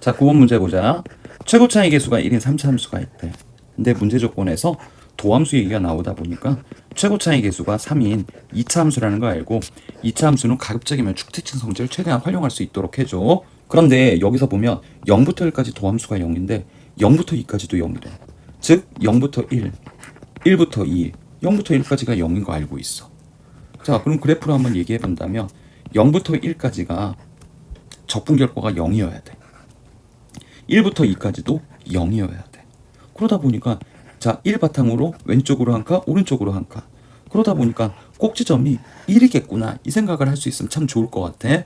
자, 9번 문제 보자. 최고 차이 계수가 1인 3차함수가 있대. 근데 문제 조건에서 도함수 얘기가 나오다 보니까 최고 차이 계수가 3인 2차함수라는 거 알고 2차함수는 가급적이면 축대칭 성질을 최대한 활용할 수 있도록 해줘. 그런데 여기서 보면 0부터 1까지 도함수가 0인데 0부터 2까지도 0이래. 즉 0부터 1, 1부터 2, 0부터 1까지가 0인 거 알고 있어. 자, 그럼 그래프로 한번 얘기해 본다면 0부터 1까지가 적분 결과가 0이어야 돼. 1부터 2까지도 0이어야 돼. 그러다 보니까 자, 1 바탕으로 왼쪽으로 한 칸, 오른쪽으로 한 칸. 그러다 보니까 꼭지점이 1이겠구나 이 생각을 할 수 있으면 참 좋을 것 같아.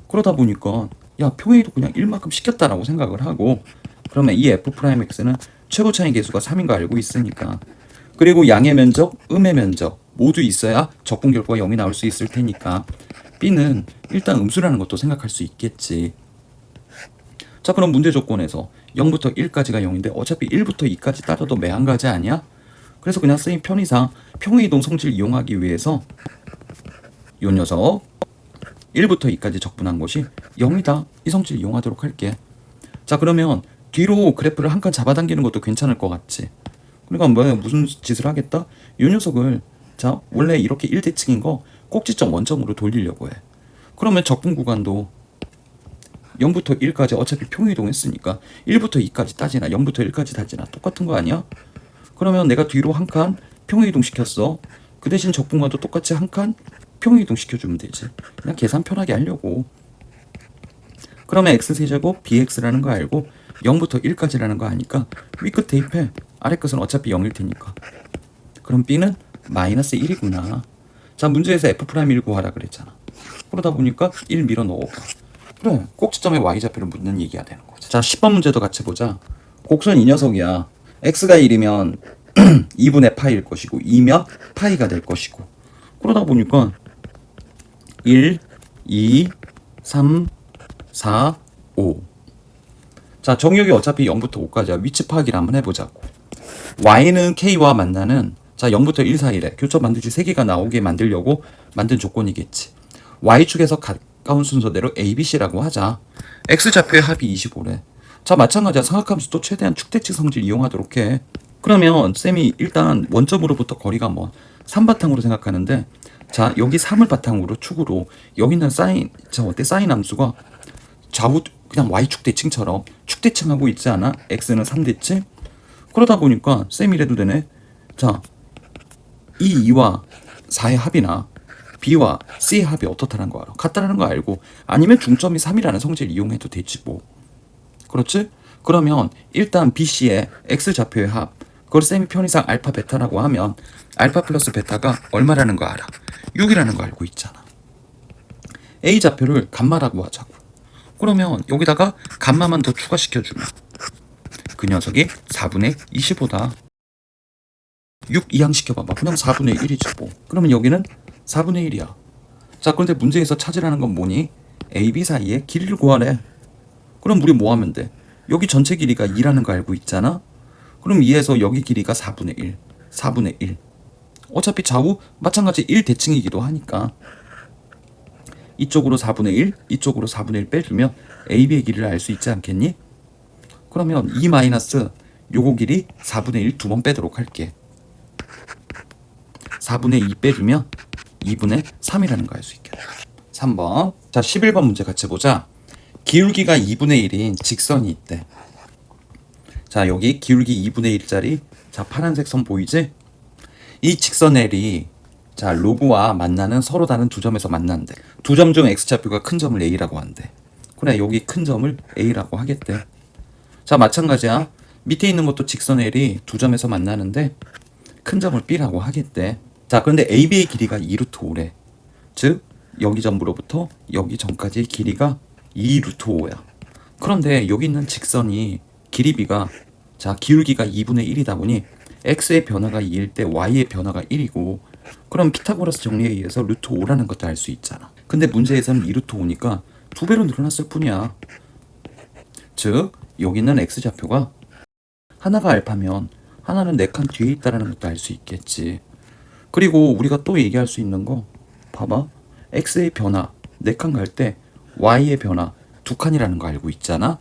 그러다 보니까 야, 평행이도 그냥 1만큼 시켰다라고 생각을 하고, 그러면 이 F'X는 최고 차이 계수가 3인 거 알고 있으니까, 그리고 양의 면적, 음의 면적 모두 있어야 적분 결과가 0이 나올 수 있을 테니까 B는 일단 음수라는 것도 생각할 수 있겠지. 자, 그럼 문제 조건에서 0부터 1까지가 0인데 어차피 1부터 2까지 따져도 매한 가지 아니야? 그래서 그냥 쌤이 편의상 평행이동 성질 이용하기 위해서 요 녀석 1부터 2까지 적분한 것이 0이다. 이 성질 이용하도록 할게. 자, 그러면 뒤로 그래프를 한 칸 잡아당기는 것도 괜찮을 것 같지? 그러니까 뭐 무슨 짓을 하겠다? 이 녀석을 자, 원래 이렇게 1대칭인 거 꼭지점 원점으로 돌리려고 해. 그러면 적분 구간도 0부터 1까지 어차피 평행이동했으니까 1부터 2까지 따지나 0부터 1까지 따지나 똑같은 거 아니야? 그러면 내가 뒤로 한 칸 평행이동 시켰어. 그 대신 적분과도 똑같이 한 칸 평행이동 시켜주면 되지. 그냥 계산 편하게 하려고. 그러면 x세제곱 bx라는 거 알고 0부터 1까지라는 거 아니까 위끝 대입해. 아래 끝은 어차피 0일 테니까. 그럼 b는 마이너스 1이구나. 자, 문제에서 f'1 구하라 그랬잖아. 그러다 보니까 1 밀어 넣어. 그래, 꼭지점에 y좌표를 묻는 얘기가 되는 거지. 자, 10번 문제도 같이 보자. 곡선 이 녀석이야. x가 1이면 2분의 파이일 것이고 2면 파이가 될 것이고, 그러다 보니까 1, 2, 3, 4, 5. 자, 정역이 어차피 0부터 5까지야. 위치 파악을 한번 해보자고. y는 k와 만나는 자 0부터 1 사이래. 교점 반드시 3개가 나오게 만들려고 만든 조건이겠지. y축에서 가까운 순서대로 a, b, c라고 하자. x좌표의 합이 25래. 자, 마찬가지야. 삼각함수도 최대한 축대칭 성질 이용하도록 해. 그러면 쌤이 일단 원점으로부터 거리가 뭐 3바탕으로 생각하는데, 자, 여기 3을 바탕으로 축으로 여기 있는 사인, 자, 어때? 사인 함수가 좌우 그냥 y축 대칭처럼 축대칭하고 있지 않아? x는 3대칭? 그러다 보니까 쌤이 이래도 되네. 자, 이 2와 4의 합이나 b와 c의 합이 어떻다는 거 알아? 같다는 거 알고, 아니면 중점이 3이라는 성질을 이용해도 되지 뭐. 그렇지? 그러면 일단 BC의 X좌표의 합, 그걸 쌤이 편의상 알파 베타라고 하면 알파 플러스 베타가 얼마라는 거 알아? 6이라는 거 알고 있잖아. A좌표를 감마라고 하자고. 그러면 여기다가 감마만 더 추가시켜주면 그 녀석이 4분의 25다. 6 이항시켜봐봐. 그냥 4분의 1이지 뭐. 그러면 여기는 4분의 1이야. 자, 그런데 문제에서 찾으라는 건 뭐니? A, B 사이의 길이를 구하래. 그럼 우리 뭐 하면 돼? 여기 전체 길이가 2라는 거 알고 있잖아? 그럼 2에서 여기 길이가 4분의 1, 4분의 1. 어차피 좌우 마찬가지 1대칭이기도 하니까 이쪽으로 4분의 1, 이쪽으로 4분의 1 빼주면 AB의 길이를 알 수 있지 않겠니? 그러면 2 마이너스 요거 길이 4분의 1 두 번 빼도록 할게. 4분의 2 빼주면 2분의 3이라는 거 알 수 있겠다. 3번. 자, 11번 문제 같이 보자. 기울기가 2분의 1인 직선이 있대. 자, 여기 기울기 2분의 1짜리 자, 파란색 선 보이지? 이 직선 L이 자, 로그와 만나는 서로 다른 두 점에서 만난대. 두 점 중 x좌표가 큰 점을 A라고 한대. 그래, 여기 큰 점을 A라고 하겠대. 자, 마찬가지야. 밑에 있는 것도 직선 L이 두 점에서 만나는데 큰 점을 B라고 하겠대. 자, 그런데 AB의 길이가 2루트 5래. 즉, 여기 점부로부터 여기 점까지의 길이가 2루트 5야. 그런데 여기 있는 직선이 길이 B가 자, 기울기가 2분의 1이다 보니 x의 변화가 2일 때 y의 변화가 1이고, 그럼 피타고라스 정리에 의해서 루트 5라는 것도 알 수 있잖아. 근데 문제에서는 2루트 5니까 2배로 늘어났을 뿐이야. 즉, 여기 있는 x좌표가 하나가 알파면 하나는 4칸 뒤에 있다는 것도 알 수 있겠지. 그리고 우리가 또 얘기할 수 있는 거 봐봐. x의 변화 4칸 갈 때 y의 변화 두 칸이라는 거 알고 있잖아.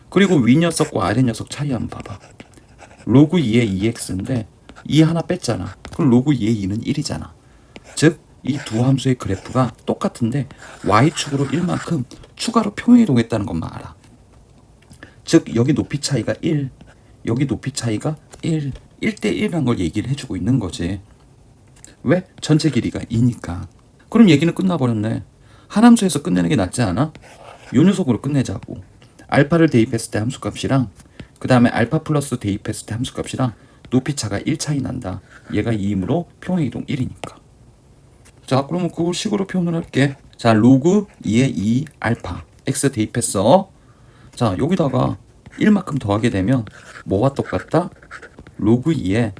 그리고 위 녀석과 아래 녀석 차이 한번 봐봐. 로그 2의 2x인데 2 하나 뺐잖아. 그럼 로그 2의 2는 1이잖아. 즉 이 두 함수의 그래프가 똑같은데 y축으로 1만큼 추가로 평행이동했다는 것만 알아. 즉 여기 높이 차이가 1, 여기 높이 차이가 1, 1대 1이라는 걸 얘기를 해주고 있는 거지. 왜? 전체 길이가 2니까. 그럼 얘기는 끝나버렸네. 한 함수에서 끝내는 게 낫지 않아? 요 녀석으로 끝내자고. 알파를 대입했을 때 함수값이랑 그 다음에 알파 플러스 대입했을 때 함수값이랑 높이차가 1 차이 난다. 얘가 2이므로 평행이동 1이니까. 자, 그러면 그걸 식으로 표현을 할게. 자, 로그 2의 2 알파 x 대입했어. 자, 여기다가 1만큼 더하게 되면 뭐와 똑같다? 로그 2의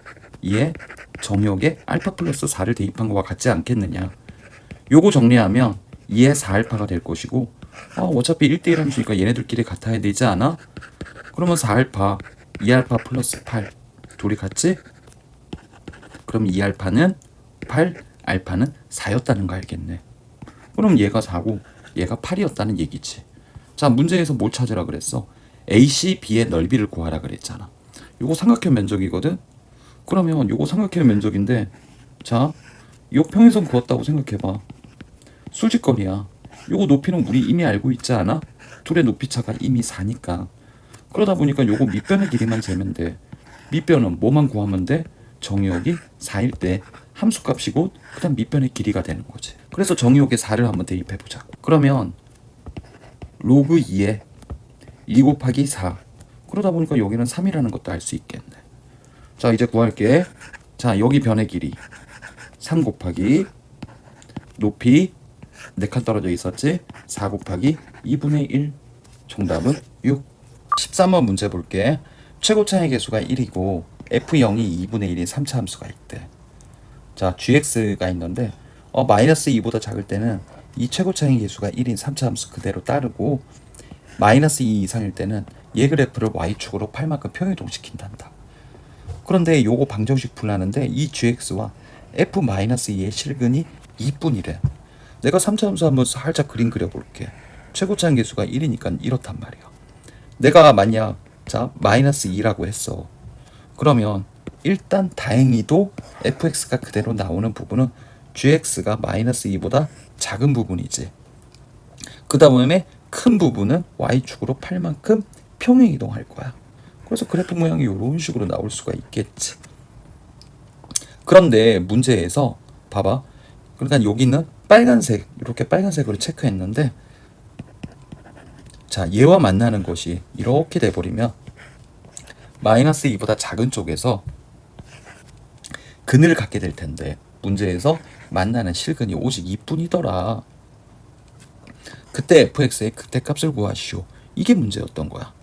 정역에 알파 플러스 4를 대입한 거와 같지 않겠느냐. 요거 정리하면 2의 4알파가 될 것이고 어차피 1대1 함수니까 얘네들끼리 같아야 되지 않아? 그러면 4알파, 2알파 플러스 8 둘이 같지? 그럼 2알파는 8, 알파는 4였다는 거 알겠네. 그럼 얘가 4고 얘가 8이었다는 얘기지. 자, 문제에서 뭘 찾으라 그랬어? AC, B의 넓이를 구하라 그랬잖아. 요거 삼각형 면적이거든? 그러면 요거 삼각형 면적인데 자, 요 평행선 그었다고 생각해봐. 수직거리야. 요거 높이는 우리 이미 알고 있지 않아? 둘의 높이차가 이미 4니까. 그러다 보니까 요거 밑변의 길이만 재면 돼. 밑변은 뭐만 구하면 돼? 정의역이 4일 때 함수값이고 그 다음 밑변의 길이가 되는 거지. 그래서 정의역에 4를 한번 대입해보자. 그러면 로그 2에 2 곱하기 4. 그러다 보니까 여기는 3이라는 것도 알 수 있겠네. 자, 이제 구할게. 자, 여기 변의 길이 3 곱하기 높이 4칸 떨어져 있었지? 4 곱하기 2분의 1. 정답은 6. 13번 문제 볼게. 최고차의 개수가 1이고 f0이 2분의 1인 3차 함수가 있대. 자, gx가 있는데 마이너스 2보다 작을 때는 이 최고차의 개수가 1인 3차 함수 그대로 따르고 마이너스 2 이상일 때는 얘 그래프를 y축으로 8만큼 평행이동시킨단다. 그런데 요거 방정식 풀라는데 이 gx와 f-2의 실근이 2분이래. 내가 3차 함수 한번 살짝 그림 그려볼게. 최고차의 개수가 1이니까 이렇단 말이야. 내가 만약 자 마이너스 2라고 했어. 그러면 일단 다행히도 fx가 그대로 나오는 부분은 gx가 마이너스 2보다 작은 부분이지. 그 다음에 큰 부분은 y축으로 8만큼 평행이동할 거야. 그래서 그래프 모양이 이런 식으로 나올 수가 있겠지. 그런데 문제에서 봐봐. 그러니까 여기는 빨간색, 이렇게 빨간색으로 체크했는데 자, 얘와 만나는 것이 이렇게 돼버리면 마이너스 2보다 작은 쪽에서 근을 갖게 될 텐데 문제에서 만나는 실근이 오직 2분이더라. 그때 fx의 극대값을 구하시오. 이게 문제였던 거야.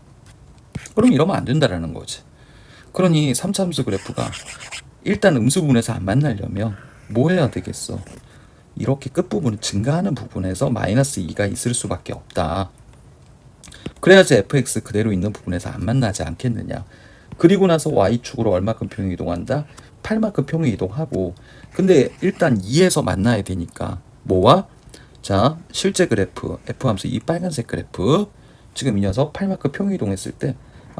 그럼 이러면 안 된다라는 거지. 그러니 3차 함수 그래프가 일단 음수분에서 안 만나려면 뭐 해야 되겠어? 이렇게 끝부분 증가하는 부분에서 마이너스 2가 있을 수밖에 없다. 그래야지 fx 그대로 있는 부분에서 안 만나지 않겠느냐. 그리고 나서 y축으로 얼마큼 평행이동한다? 8만큼 평행이동하고 근데 일단 2에서 만나야 되니까 뭐와? 자, 실제 그래프 f함수 이 빨간색 그래프 지금 이 녀석 8만큼 평행이동했을 때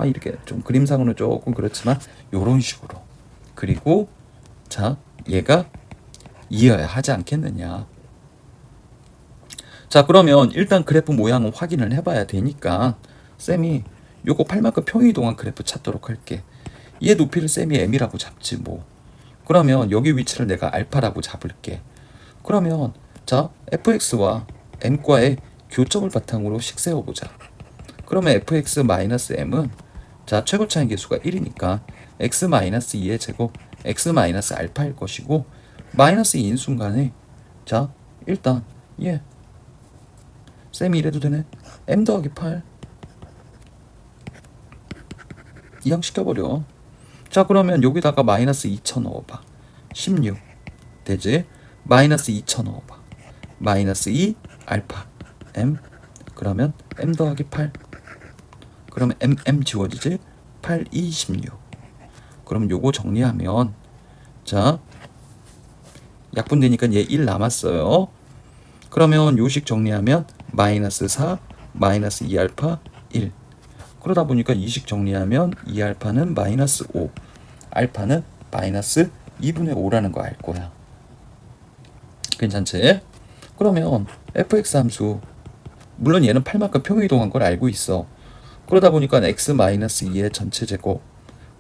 이렇게 좀 그림상으로는 조금 그렇지만 요런 식으로 그리고 자 얘가 2여야 하지 않겠느냐. 자, 그러면 일단 그래프 모양은 확인을 해봐야 되니까 쌤이 요거 8만큼 평행이동한 그래프 찾도록 할게. 얘 높이를 쌤이 m이라고 잡지 뭐. 그러면 여기 위치를 내가 알파라고 잡을게. 그러면 자 fx와 m과의 교점을 바탕으로 식 세워보자. 그러면 fx-m은 자 최고차의 개수가 1이니까 x-2의 제곱 x-알파일 것이고 마이너스 2인 순간에 자 일단 쌤이 이래도 되네. m 더하기 8 이항시켜버려. 자, 그러면 여기다가 마이너스 2천 넣어봐. 16 되지? 마이너스 2천 넣어봐. 마이너스 2 알파 m 그러면 m 더하기 8 그러면 m 지워지지? 8, 2, 16 그럼 요거 정리하면 자 약분되니까 얘 1 남았어요. 그러면 요식 정리하면 마이너스 4 마이너스 2알파 1. 그러다 보니까 이식 정리하면 2알파는 마이너스 5, 알파는 마이너스 2분의 5라는 거 알 거야. 괜찮지? 그러면 fx 함수, 물론 얘는 8만큼 평행이동한 걸 알고 있어. 그러다 보니까 x 마이너스 2의 전체 제곱,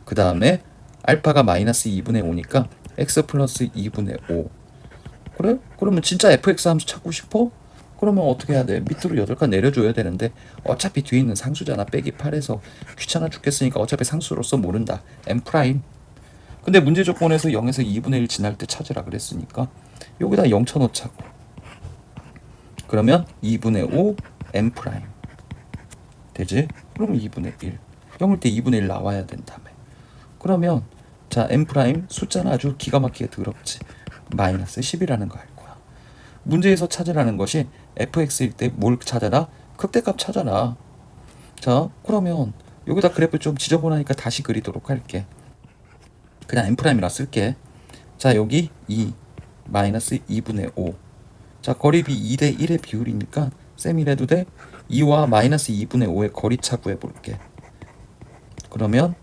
그 다음에 알파가 마이너스 2분의 5니까 x 플러스 2분의 5. 그래? 그러면 진짜 fx 함수 찾고 싶어? 그러면 어떻게 해야 돼? 밑으로 8칸 내려줘야 되는데 어차피 뒤에 있는 상수잖아. 빼기 8에서 귀찮아 죽겠으니까 어차피 상수로서 모른다. m 프라임. 근데 문제 조건에서 0에서 2분의 1 지날 때 찾으라 그랬으니까 여기다 0 쳐놓자고. 그러면 2분의 5 m 프라임 되지? 그러면 2분의 1. 0일 때 2분의 1 나와야 된다며. 그러면 자 m 프라임 숫자는 아주 기가 막히게 더럽지. 마이너스 10이라는 거 알 거야. 문제에서 찾으라는 것이 fx일 때 뭘 찾아라? 극대값 찾아라. 자 그러면 여기다 그래프 좀 지저분하니까 다시 그리도록 할게. 그냥 m 프라임이라 쓸게. 자 여기 2 마이너스 2분의 5. 자 거리비 2대 1의 비율이니까 쌤이래도 돼. 2와 마이너스 2분의 5의 거리차 구해볼게. 그러면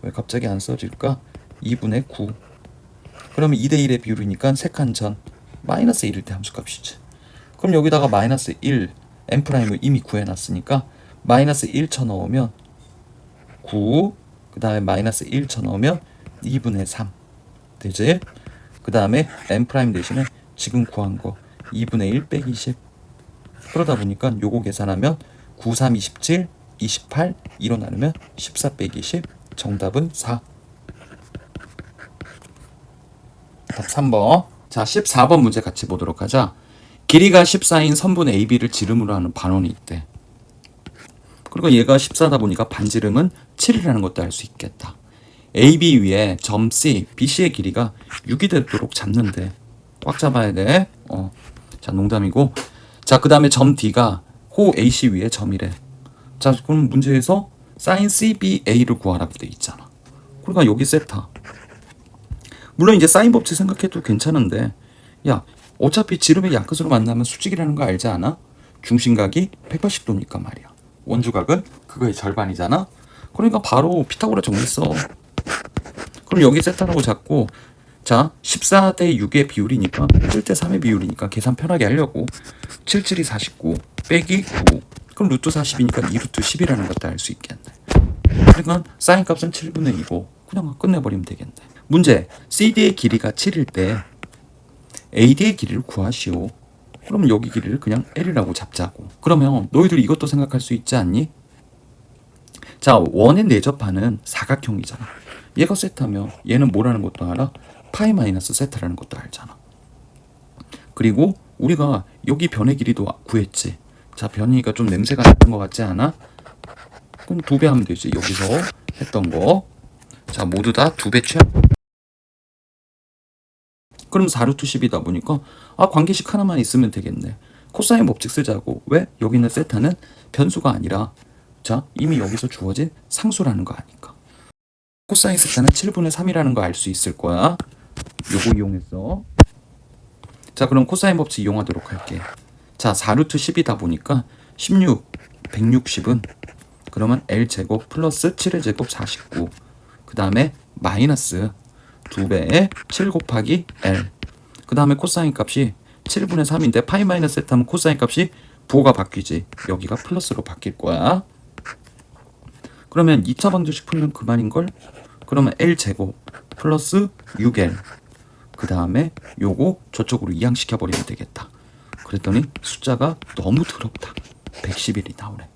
왜 갑자기 안 써질까? 2분의 9. 그러면 2대 1의 비율이니까 3칸 전 마이너스 1일 때 함수값이지. 그럼 여기다가 마이너스 1 m 프라임을 이미 구해놨으니까 마이너스 1 쳐넣으면 9, 그 다음에 마이너스 1 쳐넣으면 2분의 3 되지? 그 다음에 m 프라임 대신에 지금 구한 거 2분의 1 빼기 10. 그러다 보니까 요거 계산하면 9, 3, 27, 28, 2로 나누면 14 빼기 10. 정답은 4. 답 3번. 자 14번 문제 같이 보도록 하자. 길이가 14인 선분 AB를 지름으로 하는 반원이 있대. 그리고 얘가 14다 보니까 반지름은 7이라는 것도 알 수 있겠다. AB 위에 점 C, BC의 길이가 6이 되도록 잡는데 꽉 잡아야 돼. 자 농담이고. 자 그 다음에 점 D가 호 AC 위에 점이래. 자 그럼 문제에서 sin CBA를 구하라고 돼 있잖아. 그러니까 여기 세타. 물론 이제 사인 법칙 생각해도 괜찮은데 야 어차피 지름의 양끝으로 만나면 수직이라는 거 알지 않아? 중심각이 180도니까 말이야. 원주각은 그거의 절반이잖아. 그러니까 바로 피타고라 정리했어. 그럼 여기 세타라고 잡고 자 14대 6의 비율이니까 7대 3의 비율이니까 계산 편하게 하려고 7, 7이 49 빼기 9. 그럼 루트 40이니까 2루트 10이라는 것도 알 수 있겠네. 그러니까 사인 값은 7분의 2고 그냥 끝내버리면 되겠네. 문제 CD의 길이가 7일 때 AD의 길이를 구하시오. 그러면 여기 길이를 그냥 L이라고 잡자고. 그러면 너희들 이것도 생각할 수 있지 않니? 자 원의 내접하는 사각형이잖아. 얘가 세타면 얘는 뭐라는 것도 알아? 파이 마이너스 세타라는 것도 알잖아. 그리고 우리가 여기 변의 길이도 구했지. 자 변이가 좀 냄새가 나는 것 같지 않아? 그럼 2배 하면 되지. 여기서 했던 거. 자 모두 다 2배 취합. 그럼 4루트 10이다 보니까 관계식 하나만 있으면 되겠네. 코사인 법칙 쓰자고. 왜? 여기 있는 세타는 변수가 아니라 자 이미 여기서 주어진 상수라는 거 아니까. 코사인 세타는 7분의 3이라는 거 알 수 있을 거야. 요거 이용해서. 자 그럼 코사인 법칙 이용하도록 할게. 자 4루트 10이다 보니까 16, 160은 그러면 L제곱 플러스 7의 제곱 49. 그 다음에 마이너스 2배의 7 곱하기 L. 그 다음에 코사인 값이 7분의 3인데 파이 마이너스 세타 하면 코사인 값이 부호가 바뀌지. 여기가 플러스로 바뀔 거야. 그러면 2차 방정식 풀면 그만인걸? 그러면 L제곱 플러스 6L. 그 다음에 요거 저쪽으로 이항시켜버리면 되겠다. 그랬더니 숫자가 너무 더럽다. 111이 나오네.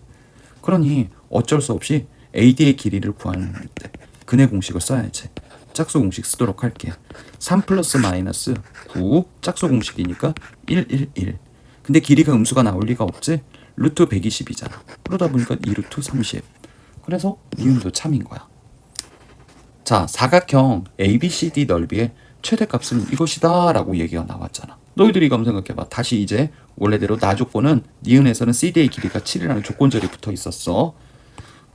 그러니 어쩔 수 없이 AD의 길이를 구하는 때 근의 공식을 써야지. 짝수 공식 쓰도록 할게. 3 플러스 마이너스 9 짝수 공식이니까 1, 1, 1. 근데 길이가 음수가 나올 리가 없지? 루트 120이잖아. 그러다 보니까 2루트 30. 그래서 니은도 참인 거야. 자 사각형 ABCD 넓이의 최대값은 이것이다 라고 얘기가 나왔잖아. 너희들이 이거 한번 생각해봐. 다시 이제 원래대로 나 조건은 니은에서는 CD의 길이가 7이라는 조건절이 붙어 있었어.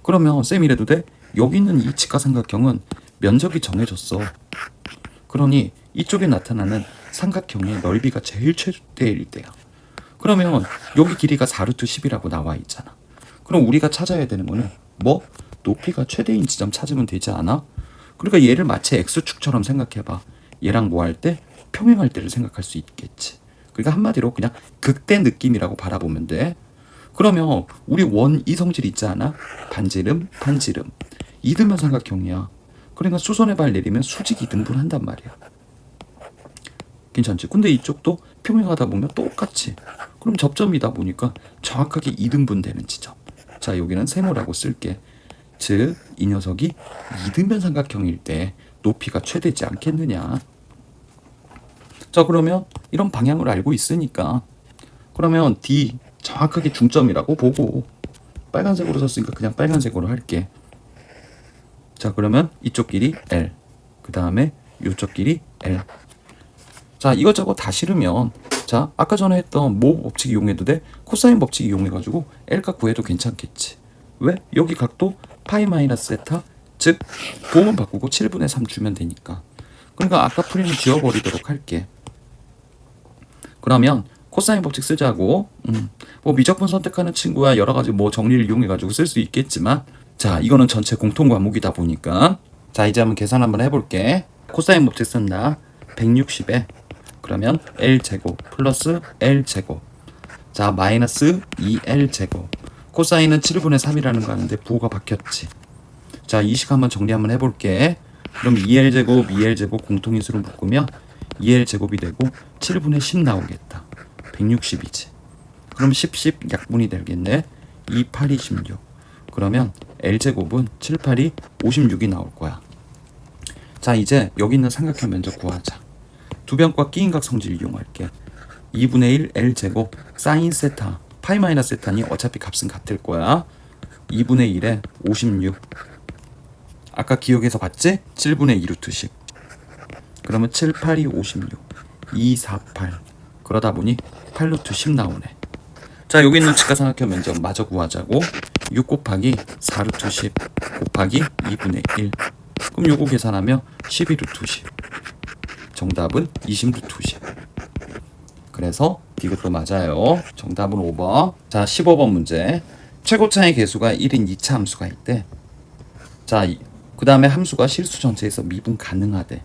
그러면 쌤이래도 돼? 여기 있는 이 직각삼각형은 면적이 정해졌어. 그러니 이쪽에 나타나는 삼각형의 넓이가 제일 최대일 때야. 그러면 여기 길이가 4루트 10이라고 나와 있잖아. 그럼 우리가 찾아야 되는 거는 뭐? 높이가 최대인 지점 찾으면 되지 않아? 그러니까 얘를 마치 x축처럼 생각해봐. 얘랑 뭐 할 때? 평행할 때를 생각할 수 있겠지. 그러니까 한마디로 그냥 극대 느낌이라고 바라보면 돼. 그러면 우리 원 이성질 있지 않아? 반지름, 반지름. 이등변 삼각형이야. 그러니까 수선의 발 내리면 수직 이등분 한단 말이야. 괜찮지? 근데 이쪽도 평행하다 보면 똑같이. 그럼 접점이다 보니까 정확하게 이등분 되는 지점. 자, 여기는 세모라고 쓸게. 즉, 이 녀석이 이등변 삼각형일 때 높이가 최대지 않겠느냐. 자, 그러면 이런 방향을 알고 있으니까 그러면 D 정확하게 중점이라고 보고 빨간색으로 썼으니까 그냥 빨간색으로 할게. 자, 그러면 이쪽 길이 L, 그 다음에 이쪽 길이 L. 자, 이것저것 다 싫으면 자, 아까 전에 했던 모 법칙 이용해도 돼? 코사인 법칙 이용해가지고 L값 구해도 괜찮겠지. 왜? 여기 각도 파이 마이너스 세타, 즉 도움은 바꾸고 7분의 3 주면 되니까. 그러니까 아까 풀이는 지워버리도록 할게. 그러면 코사인 법칙 쓰자고. 뭐 미적분 선택하는 친구야 여러 가지 뭐 정리를 이용해가지고 쓸 수 있겠지만, 자, 이거는 전체 공통 과목이다 보니까 자, 이제 한번 계산 한번 해볼게. 코사인 법칙 쓴다. 160에 그러면 L제곱 플러스 L제곱, 자, 마이너스 2L제곱. 코사인은 7분의 3이라는 거 아는데 부호가 바뀌었지. 자, 이 식 한번 정리 한번 해볼게. 그럼 2L제곱 2L제곱 공통인수로 묶으면 2L제곱이 되고 7분의 10 나오겠다. 160이지. 그럼 10 약분이 되겠네. 2, 8, 26. 그러면 L제곱은 7, 8이 56이 나올 거야. 자, 이제 여기 있는 삼각형 면적 구하자. 두변과 끼인각 성질 이용할게. 2분의 1 L제곱 사인 세타 파이 마이너스 세타니 어차피 값은 같을 거야. 2분의 1에 56. 아까 기억에서 봤지? 7분의 2루트 10. 그러면 7, 8이 56. 2, 4, 8. 그러다 보니 8루트 10 나오네. 자, 여기 있는 직가삼각형 면적 마저 구하자고. 6 곱하기 4루트 10 곱하기 2분의 1. 그럼 요거 계산하면 12루트 10. 정답은 20루트 10. 그래서 이것도 맞아요. 정답은 5번. 자, 15번 문제. 최고차의 개수가 1인 2차 함수가 있대. 자, 그 다음에 함수가 실수 전체에서 미분 가능하대.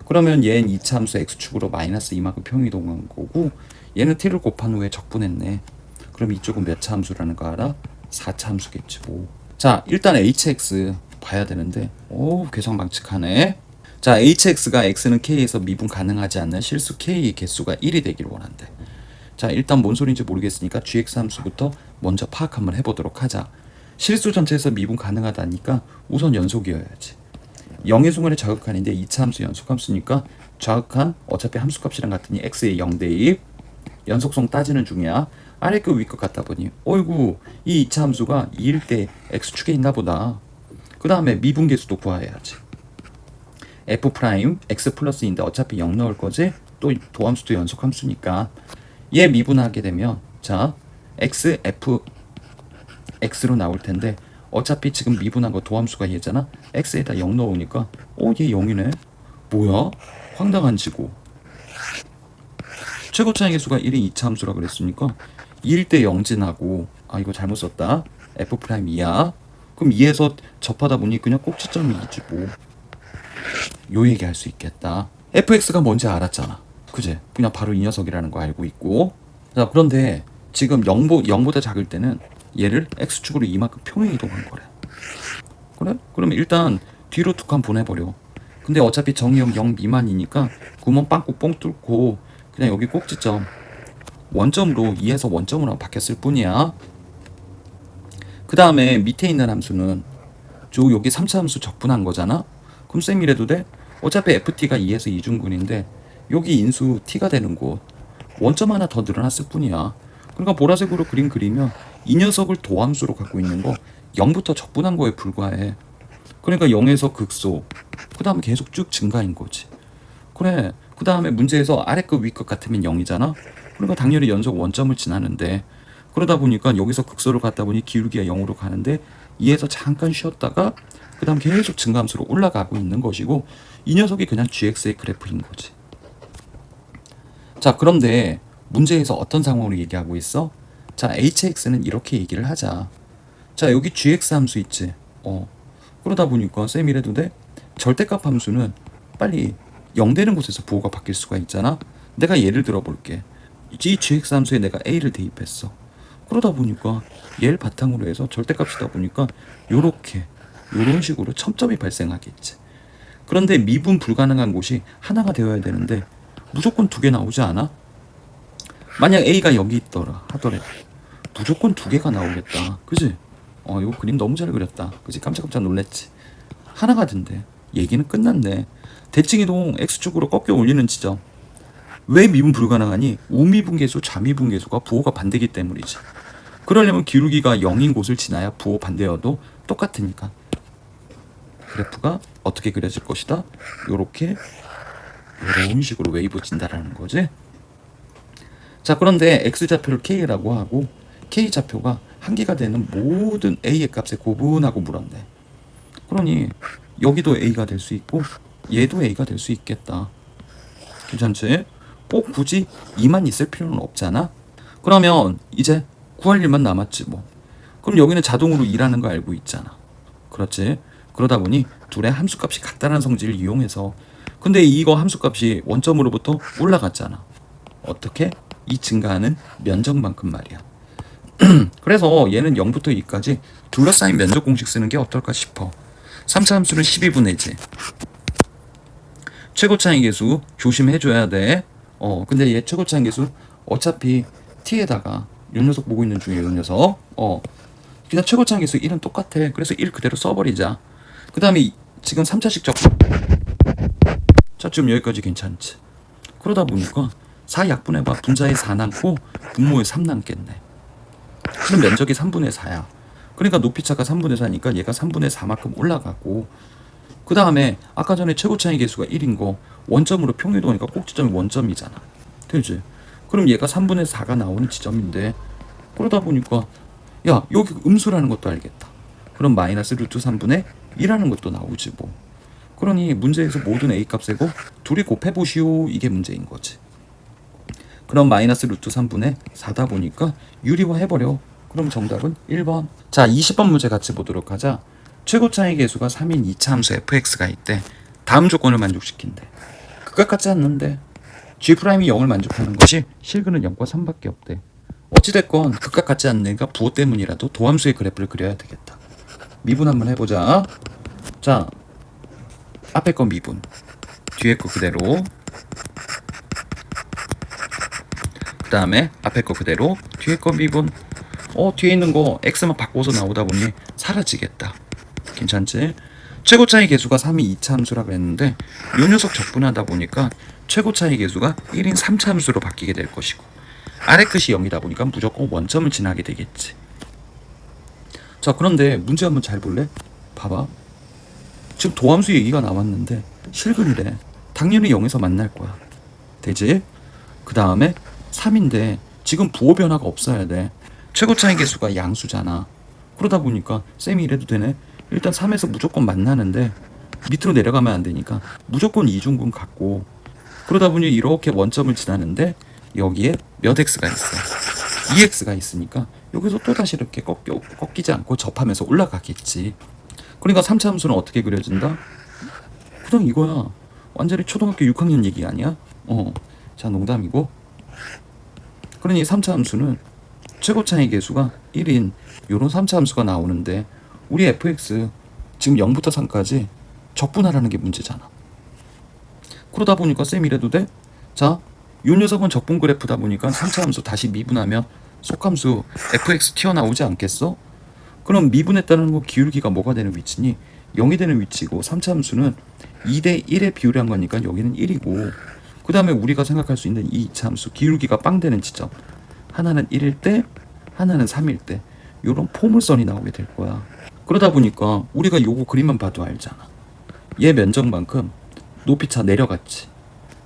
그러면 얘는 2차 함수 x축으로 마이너스 이만큼 평이동한 거고, 얘는 t를 곱한 후에 적분했네. 그럼 이쪽은 몇 차 함수라는 거 알아? 4차 함수겠지 뭐. 자, 일단 hx 봐야 되는데, 오, 계산 망측하네. 자, hx가 x는 k에서 미분 가능하지 않는 실수 k의 개수가 1이 되기를 원한대. 자, 일단 뭔 소리인지 모르겠으니까 gx 함수부터 먼저 파악 한번 해보도록 하자. 실수 전체에서 미분 가능하다니까 우선 연속이어야지. 0의 순간의 좌극한인데 2차 함수 연속함수니까 좌극한 어차피 함수값이랑 같으니 x의 0 대입. 연속성 따지는 중이야. 아래 거 위 것 같다 보니 어이구, 이 2차 함수가 2일 때 x축에 있나 보다. 그 다음에 미분계수도 구해야지. f 프라임 x 플러스인데 어차피 0 넣을 거지. 또 도함수도 연속함수니까 얘 미분하게 되면 자, x f x로 나올 텐데 어차피 지금 미분한 거 도함수가 얘잖아. x에다 0 넣으니까 얘 0이네. 뭐야? 황당한 지고. 최고차의 개수가 1인 2차 함수라 그랬으니까 2일 때 0 지나고, 아, 이거 잘못 썼다. f 프라임 2야. 그럼 2에서 접하다 보니 그냥 꼭지점이 2지 뭐. 요 얘기 할 수 있겠다. fx가 뭔지 알았잖아. 그제? 그냥 바로 이 녀석이라는 거 알고 있고. 자, 그런데 지금 0보다 작을 때는 얘를 x축으로 이만큼 평행 이동한 거래. 그래? 그러면 일단 뒤로 툭 한 보내버려. 근데 어차피 정의형 0 미만이니까 구멍 빵꾸 뻥 뚫고 그냥 여기 꼭지점 원점으로 2에서 원점으로 바뀌었을 뿐이야. 그 다음에 밑에 있는 함수는 여기 3차 함수 적분한 거잖아. 그럼 쌤 이래도 돼? 어차피 ft가 2에서 2중근인데 여기 인수 t가 되는 곳 원점 하나 더 늘어났을 뿐이야. 그러니까 보라색으로 그림 그리면 이 녀석을 도함수로 갖고 있는 거 0부터 적분한 거에 불과해. 그러니까 0에서 극소, 그 다음에 계속 쭉 증가인 거지. 그래, 그 다음에 문제에서 아래 것 위 것 같으면 0이잖아. 그러니까 당연히 연속 원점을 지나는데, 그러다 보니까 여기서 극소를 갖다 보니 기울기가 0으로 가는데 2에서 잠깐 쉬었다가 그 다음 계속 증가함수로 올라가고 있는 것이고, 이 녀석이 그냥 gx의 그래프인 거지. 자, 그런데 문제에서 어떤 상황으로 얘기하고 있어? 자, hx는 이렇게 얘기를 하자. 자, 여기 gx 함수 있지. 그러다 보니까 쌤 이래도 돼? 절대값 함수는 빨리 0 되는 곳에서 부호가 바뀔 수가 있잖아. 내가 예를 들어 볼게. 이 gx 함수에 내가 a를 대입했어. 그러다 보니까 얘를 바탕으로 해서 절대값이다 보니까 요런 식으로 첨점이 발생하겠지. 그런데 미분 불가능한 곳이 하나가 되어야 되는데 무조건 두 개 나오지 않아? 만약 a가 여기 있더라 하더라도 무조건 두 개가 나오겠다. 그지? 이거 그림 너무 잘 그렸다. 그지? 깜짝깜짝 놀랬지. 하나가 된대. 얘기는 끝났네. 대칭이동 x축으로 꺾여 올리는 지점. 왜 미분 불가능하니? 우미분계수, 좌미분계수가 부호가 반대기 때문이지. 그러려면 기울기가 0인 곳을 지나야 부호 반대여도 똑같으니까. 그래프가 어떻게 그려질 것이다? 요렇게 이런 식으로 웨이브 진다라는 거지. 자, 그런데 x좌표를 k라고 하고 k좌표가 한계가 되는 모든 a의 값에 구분하고 물었네. 그러니 여기도 a가 될 수 있고 얘도 a가 될 수 있겠다. 괜찮지? 꼭 굳이 2만 있을 필요는 없잖아. 그러면 이제 구할 일만 남았지 뭐. 그럼 여기는 자동으로 2라는 거 알고 있잖아. 그렇지? 그러다 보니 둘의 함수값이 같다는 성질을 이용해서 근데 이거 함수값이 원점으로부터 올라갔잖아. 어떻게? 이 증가하는 면적만큼 말이야. 그래서 얘는 0부터 2까지 둘러싸인 면적 공식 쓰는 게 어떨까 싶어. 3차 함수는 12분의지. 최고 차이 계수 조심해줘야 돼. 근데 얘 최고 차이 계수 어차피 t에다가 요 녀석 보고 있는 중에 요 녀석. 그냥 최고 차이 계수 1은 똑같아. 그래서 1 그대로 써버리자. 그 다음에 지금 3차식 적분. 자, 지금 여기까지 괜찮지. 그러다 보니까 4 약분해봐. 분자에 4 남고 분모에 3 남겠네. 그럼 면적이 3분의 4야. 그러니까 높이차가 3분의 4니까 얘가 3분의 4만큼 올라가고 그 다음에 아까 전에 최고 차이 계수가 1인 거 원점으로 평이동하니까 꼭지점이 원점이잖아. 되지? 그럼 얘가 3분의 4가 나오는 지점인데 그러다 보니까 야, 여기 음수라는 것도 알겠다. 그럼 마이너스 루트 3분의 2라는 것도 나오지 뭐. 그러니 문제에서 모든 a 값이고 둘이 곱해보시오. 이게 문제인 거지. 그럼 마이너스 루트 3분의 4다 보니까 유리화 해버려. 그럼 정답은 1번. 자, 20번 문제 같이 보도록 하자. 최고 차이 계수가 3인 2차 함수 fx가 있대. 다음 조건을 만족시킨대. 극과 같지 않는데 g'이 0을 만족하는 것이 실근은 0과 3밖에 없대. 어찌됐건 극과 같지 않으니까 부호 때문이라도 도함수의 그래프를 그려야 되겠다. 미분 한번 해보자. 자, 앞에 거 미분, 뒤에 거 그대로, 그 다음에 앞에 거 그대로, 뒤에 거 미분. 뒤에 있는 거 x만 바꿔서 나오다 보니 사라지겠다. 괜찮지? 최고 차이 계수가 3이 2차 함수라고 했는데 요 녀석 적분하다 보니까 최고 차이 계수가 1인 3차 함수로 바뀌게 될 것이고 아래 끝이 0이다 보니까 무조건 원점을 지나게 되겠지. 자, 그런데 문제 한번 잘 볼래? 봐봐. 지금 도함수 얘기가 나왔는데 실근이래. 당연히 0에서 만날 거야. 되지? 그 다음에 3인데 지금 부호 변화가 없어야 돼. 최고 차이 계수가 양수잖아. 그러다 보니까 쌤이 이래도 되네. 일단 3에서 무조건 만나는데 밑으로 내려가면 안 되니까 무조건 이중분 갖고 그러다 보니 이렇게 원점을 지나는데 여기에 몇 x가 있어. 2x가 있으니까 여기서 또다시 이렇게 꺾이지 않고 접하면서 올라가겠지. 그러니까 3차 함수는 어떻게 그려진다? 그냥 이거야. 완전히 초등학교 6학년 얘기 아니야? 자, 농담이고. 그러니 3차 함수는 최고 차이 계수가 1인 요런 3차 함수가 나오는데 우리 fx 지금 0부터 3까지 적분하라는 게 문제잖아. 그러다 보니까 쌤 이래도 돼? 자, 요 녀석은 적분 그래프다 보니까 3차 함수 다시 미분하면 속함수 fx 튀어나오지 않겠어? 그럼 미분했다는 거 기울기가 뭐가 되는 위치니? 0이 되는 위치고 3차 함수는 2대 1의 비율이 한 거니까 여기는 1이고 그 다음에 우리가 생각할 수 있는 이 2차 함수 기울기가 빵 되는 지점 하나는 1일 때 하나는 3일 때 요런 포물선이 나오게 될 거야. 그러다 보니까 우리가 요거 그림만 봐도 알잖아. 얘 면적만큼 높이차 내려갔지.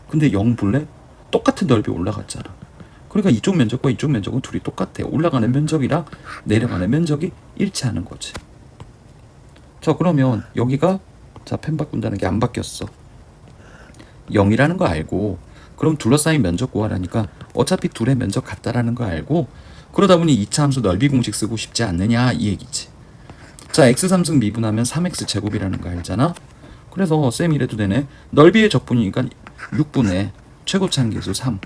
근데 0 볼래? 똑같은 넓이 올라갔잖아. 그러니까 이쪽 면적과 이쪽 면적은 둘이 똑같아. 올라가는 면적이랑 내려가는 면적이 일치하는 거지. 자, 그러면 여기가 자, 펜 바꾼다는 게 안 바뀌었어. 0이라는 거 알고 그럼 둘러싸인 면적 구하라니까 어차피 둘의 면적 같다라는 거 알고, 그러다 보니 2차 함수 넓이 공식 쓰고 싶지 않느냐 이 얘기지. 자, x3승 미분하면 3x 제곱이라는 거 알잖아. 그래서 쌤 이래도 되네. 넓이의 적분이니까 6분의 최고차항 계수 3.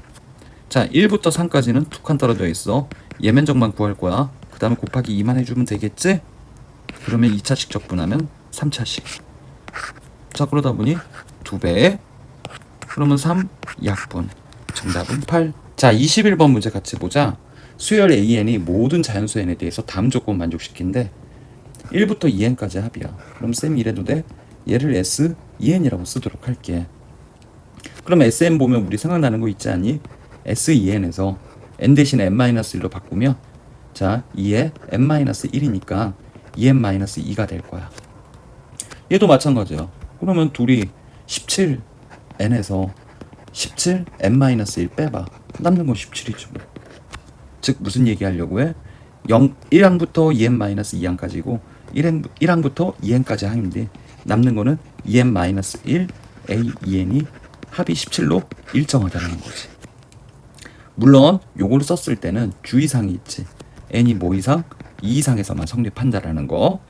자, 1부터 3까지는 두 칸 떨어져 있어. 얘 면적만 구할 거야. 그 다음에 곱하기 2만 해주면 되겠지? 그러면 2차식 적분하면 3차식. 자, 그러다 보니 2배. 그러면 3 약분. 정답은 8. 자, 21번 문제 같이 보자. 수열 AN이 모든 자연수 N에 대해서 다음 조건 만족시킨대. 1부터 2n까지 합이야. 그럼 쌤이 이래도 돼? 얘를 S2n이라고 쓰도록 할게. 그럼 SM 보면 우리 생각나는 거 있지 않니? S2n에서 n 대신 n-1로 바꾸면, 자, 2에 n-1이니까 2n-2가 될 거야. 얘도 마찬가지야. 그러면 둘이 17n에서 17n-1 빼봐. 남는 건 17이죠. 즉 무슨 얘기 하려고 해? 1항부터 2n-2항까지고 1항부터 2n까지 항인데 남는 거는 2n-1 a, 2n이 합이 17로 일정하다는 거지. 물론 요걸 썼을 때는 주의사항이 있지. n이 뭐 이상? 2 이상에서만 성립한다라는 거.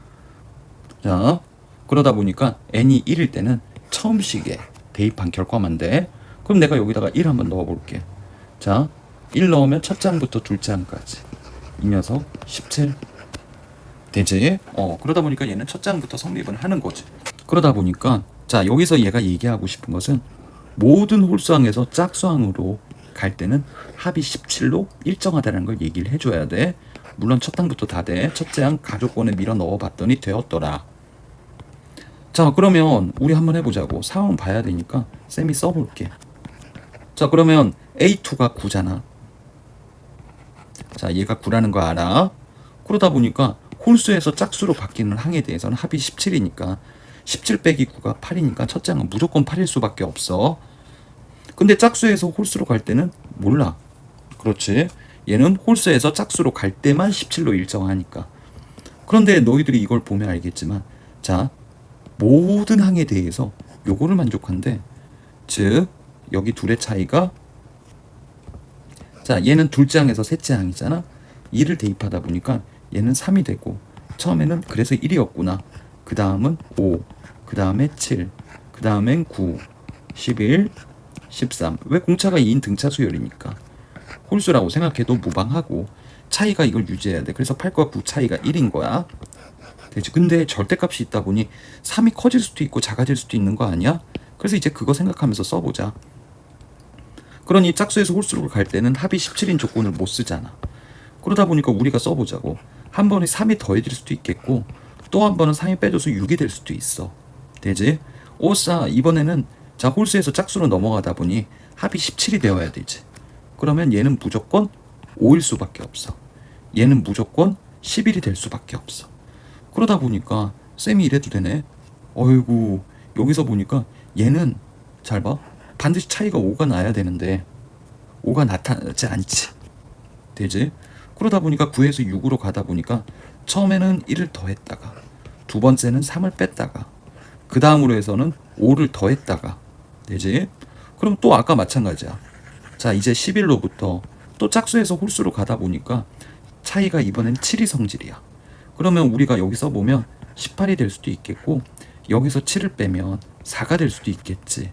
자, 그러다 보니까 n이 1일 때는 처음 시기에 대입한 결과만 돼. 그럼 내가 여기다가 1 한번 넣어볼게. 자, 1 넣으면 첫 장부터 둘째 항까지. 이 녀석 17 되지? 그러다 보니까 얘는 첫 장부터 성립은 하는 거지. 그러다 보니까 자, 여기서 얘가 얘기하고 싶은 것은 모든 홀수항에서 짝수항으로 갈 때는 합이 17로 일정하다는 걸 얘기를 해줘야 돼. 물론 첫 항부터 다 돼. 첫째 항 가족권에 밀어 넣어봤더니 되었더라. 자, 그러면 우리 한번 해보자고. 상황 봐야 되니까 쌤이 써볼게. 자, 그러면 A2가 9잖아. 자, 얘가 9라는 거 알아. 그러다 보니까 홀수에서 짝수로 바뀌는 항에 대해서는 합이 17이니까 17 빼기 9가 8이니까 첫째 항은 무조건 8일 수밖에 없어. 근데 짝수에서 홀수로 갈 때는 몰라. 그렇지. 얘는 홀수에서 짝수로 갈 때만 17로 일정하니까. 그런데 너희들이 이걸 보면 알겠지만, 자, 모든 항에 대해서 요거를 만족한대. 즉 여기 둘의 차이가, 자, 얘는 둘째 항에서 셋째 항이잖아. 2를 대입하다 보니까 얘는 3이 되고, 처음에는 그래서 1이었구나. 그 다음은 5, 그 다음에 7, 그 다음엔 9, 11, 13. 왜? 공차가 2인 등차 수열이니까 홀수라고 생각해도 무방하고 차이가 이걸 유지해야 돼. 그래서 8과 9 차이가 1인 거야. 되지. 근데 절대값이 있다 보니 3이 커질 수도 있고 작아질 수도 있는 거 아니야? 그래서 이제 그거 생각하면서 써보자. 그러니 짝수에서 홀수로 갈 때는 합이 17인 조건을 못 쓰잖아. 그러다 보니까 우리가 써보자고. 한 번에 3이 더해질 수도 있겠고 또 한 번은 3이 빼줘서 6이 될 수도 있어. 되지? 오싸, 이번에는 자, 홀수에서 짝수로 넘어가다 보니 합이 17이 되어야 되지. 그러면 얘는 무조건 5일 수밖에 없어. 얘는 무조건 11이 될 수밖에 없어. 그러다 보니까 쌤이 이래도 되네. 어이구, 여기서 보니까 얘는 잘 봐. 반드시 차이가 5가 나야 되는데 5가 나타나지 않지. 되지? 그러다 보니까 9에서 6으로 가다 보니까 처음에는 1을 더했다가 두 번째는 3을 뺐다가 그 다음으로 해서는 5를 더했다가, 되지? 그럼 또 아까 마찬가지야. 자, 이제 11로부터 또 짝수에서 홀수로 가다 보니까 차이가 이번엔 7이 성질이야. 그러면 우리가 여기서 보면 18이 될 수도 있겠고 여기서 7을 빼면 4가 될 수도 있겠지.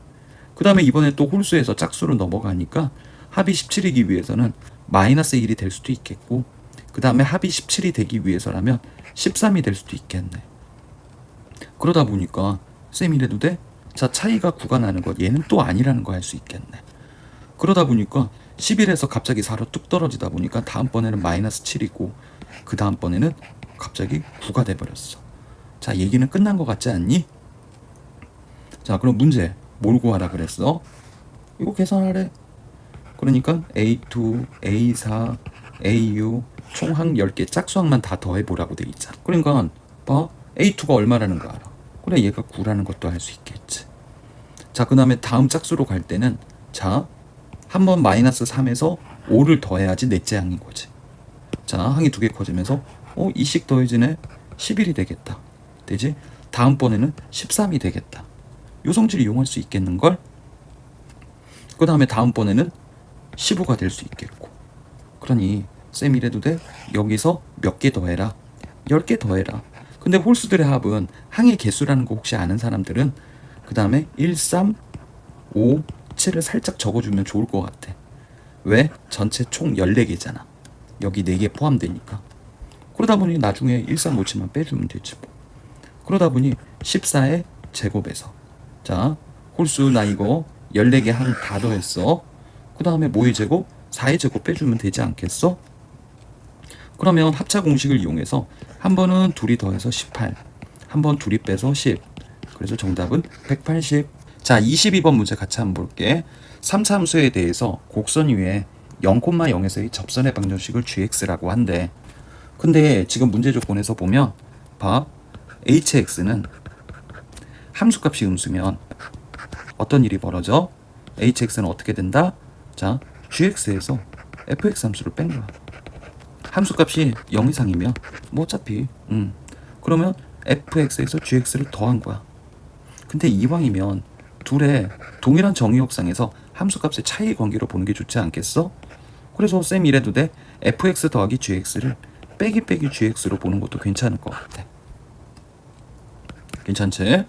그 다음에 이번에 또 홀수에서 짝수로 넘어가니까 합이 17이기 위해서는 마이너스 1이 될 수도 있겠고 그 다음에 합이 17이 되기 위해서라면 13이 될 수도 있겠네. 그러다 보니까 쌤 이래도 돼? 자, 차이가 9가 나는 것, 얘는 또 아니라는 거 할 수 있겠네. 그러다 보니까 11에서 갑자기 4로 뚝 떨어지다 보니까 다음번에는 마이너스 7이고 그 다음번에는 갑자기 9가 돼버렸어. 자, 얘기는 끝난 것 같지 않니? 자, 그럼 문제 뭘 구하라 그랬어? 이거 계산하래. 그러니까 A2, A4, AU 총항 10개 짝수항만 다 더해보라고 돼 있잖아. 그러니까 봐, A2가 얼마라는 거 알아. 그래, 얘가 9라는 것도 알 수 있겠지. 자, 그 다음에 다음 짝수로 갈 때는 자, 한번 마이너스 3에서 5를 더해야지 넷째 항인 거지. 자, 항이 두 개 커지면서 2씩 더해지네. 11이 되겠다. 되지? 다음번에는 13이 되겠다. 요 성질을 이용할 수 있겠는걸? 그 다음에 다음번에는 15가 될 수 있겠고. 그러니 쌤 이래도 돼? 여기서 몇 개 더해라. 10개 더해라. 근데 홀수들의 합은 항의 개수라는 거 혹시 아는 사람들은 그 다음에 1, 3, 5, 7을 살짝 적어주면 좋을 것 같아. 왜? 전체 총 14개잖아. 여기 4개 포함되니까. 그러다 보니 나중에 1, 3, 5, 7만 빼주면 되지 뭐. 그러다 보니 14의 제곱에서 자 홀수 나 이거 14개 항 다 더했어. 그 다음에 뭐의 제곱? 4의 제곱 빼주면 되지 않겠어? 그러면 합차 공식을 이용해서 한 번은 둘이 더해서 18, 한 번 둘이 빼서 10. 그래서 정답은 180. 자, 22번 문제 같이 한번 볼게. 3차 함수에 대해서 곡선 위에 0,0에서의 접선의 방정식을 gx라고 한대. 근데 지금 문제 조건에서 보면 봐. hx는 함수값이 음수면 어떤 일이 벌어져? hx는 어떻게 된다? 자, gx에서 fx 함수를 뺀 거야. 함수값이 0 이상이면 뭐 어차피 그러면 fx에서 gx를 더한 거야. 근데 이왕이면 둘의 동일한 정의역상에서 함수값의 차이 관계로 보는 게 좋지 않겠어? 그래서 쌤 이래도 돼. fx 더하기 gx를 빼기 gx로 보는 것도 괜찮을 것 같아. 괜찮지?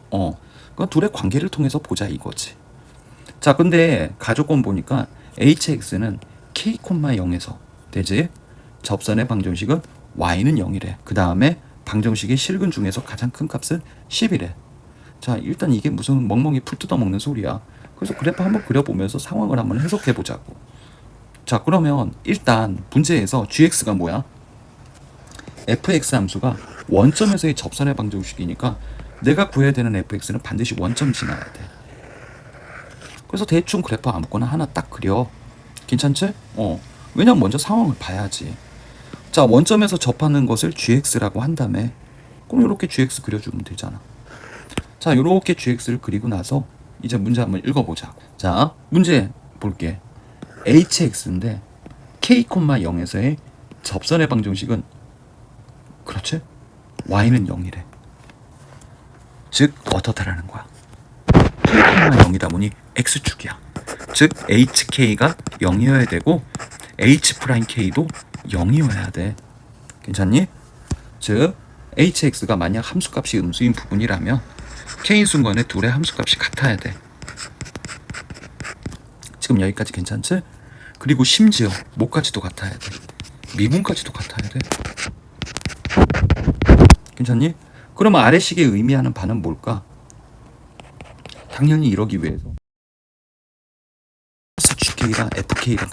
그 둘의 관계를 통해서 보자 이거지. 자, 근데 가족권 보니까 hx는 k, 0에서 되지? 접선의 방정식은 y는 0이래. 그 다음에 방정식의 실근 중에서 가장 큰 값은 10이래. 자, 일단 이게 무슨 멍멍이 풀 뜯어먹는 소리야. 그래서 그래프 한번 그려보면서 상황을 한번 해석해보자고. 자, 그러면 일단 문제에서 gx가 뭐야? fx 함수가 원점에서의 접선의 방정식이니까 내가 구해야 되는 fx는 반드시 원점 지나야 돼. 그래서 대충 그래프 아무거나 하나 딱 그려. 괜찮지? 왜냐면 먼저 상황을 봐야지. 자, 원점에서 접하는 것을 gx라고 한 다음에 그럼 이렇게 gx 그려주면 되잖아. 자, 이렇게 gx를 그리고 나서 이제 문제 한번 읽어보자고. 자, 문제 볼게. hx인데 k, 0에서의 접선의 방정식은 그렇지? y는 0이래. 즉 어떻다라는 거야. k, 0이다 보니 x축이야. 즉 hk가 0이어야 되고 h'k도 0이어야 돼. 괜찮니? 즉 hx가 만약 함수값이 음수인 부분이라면 k 순간에 둘의 함수값이 같아야 돼. 지금 여기까지 괜찮지? 그리고 심지어 뭐까지도 같아야 돼. 미분까지도 같아야 돼. 괜찮니? 그러면 아래식의 의미하는 바는 뭘까? 당연히 이러기 위해서 K랑 FK랑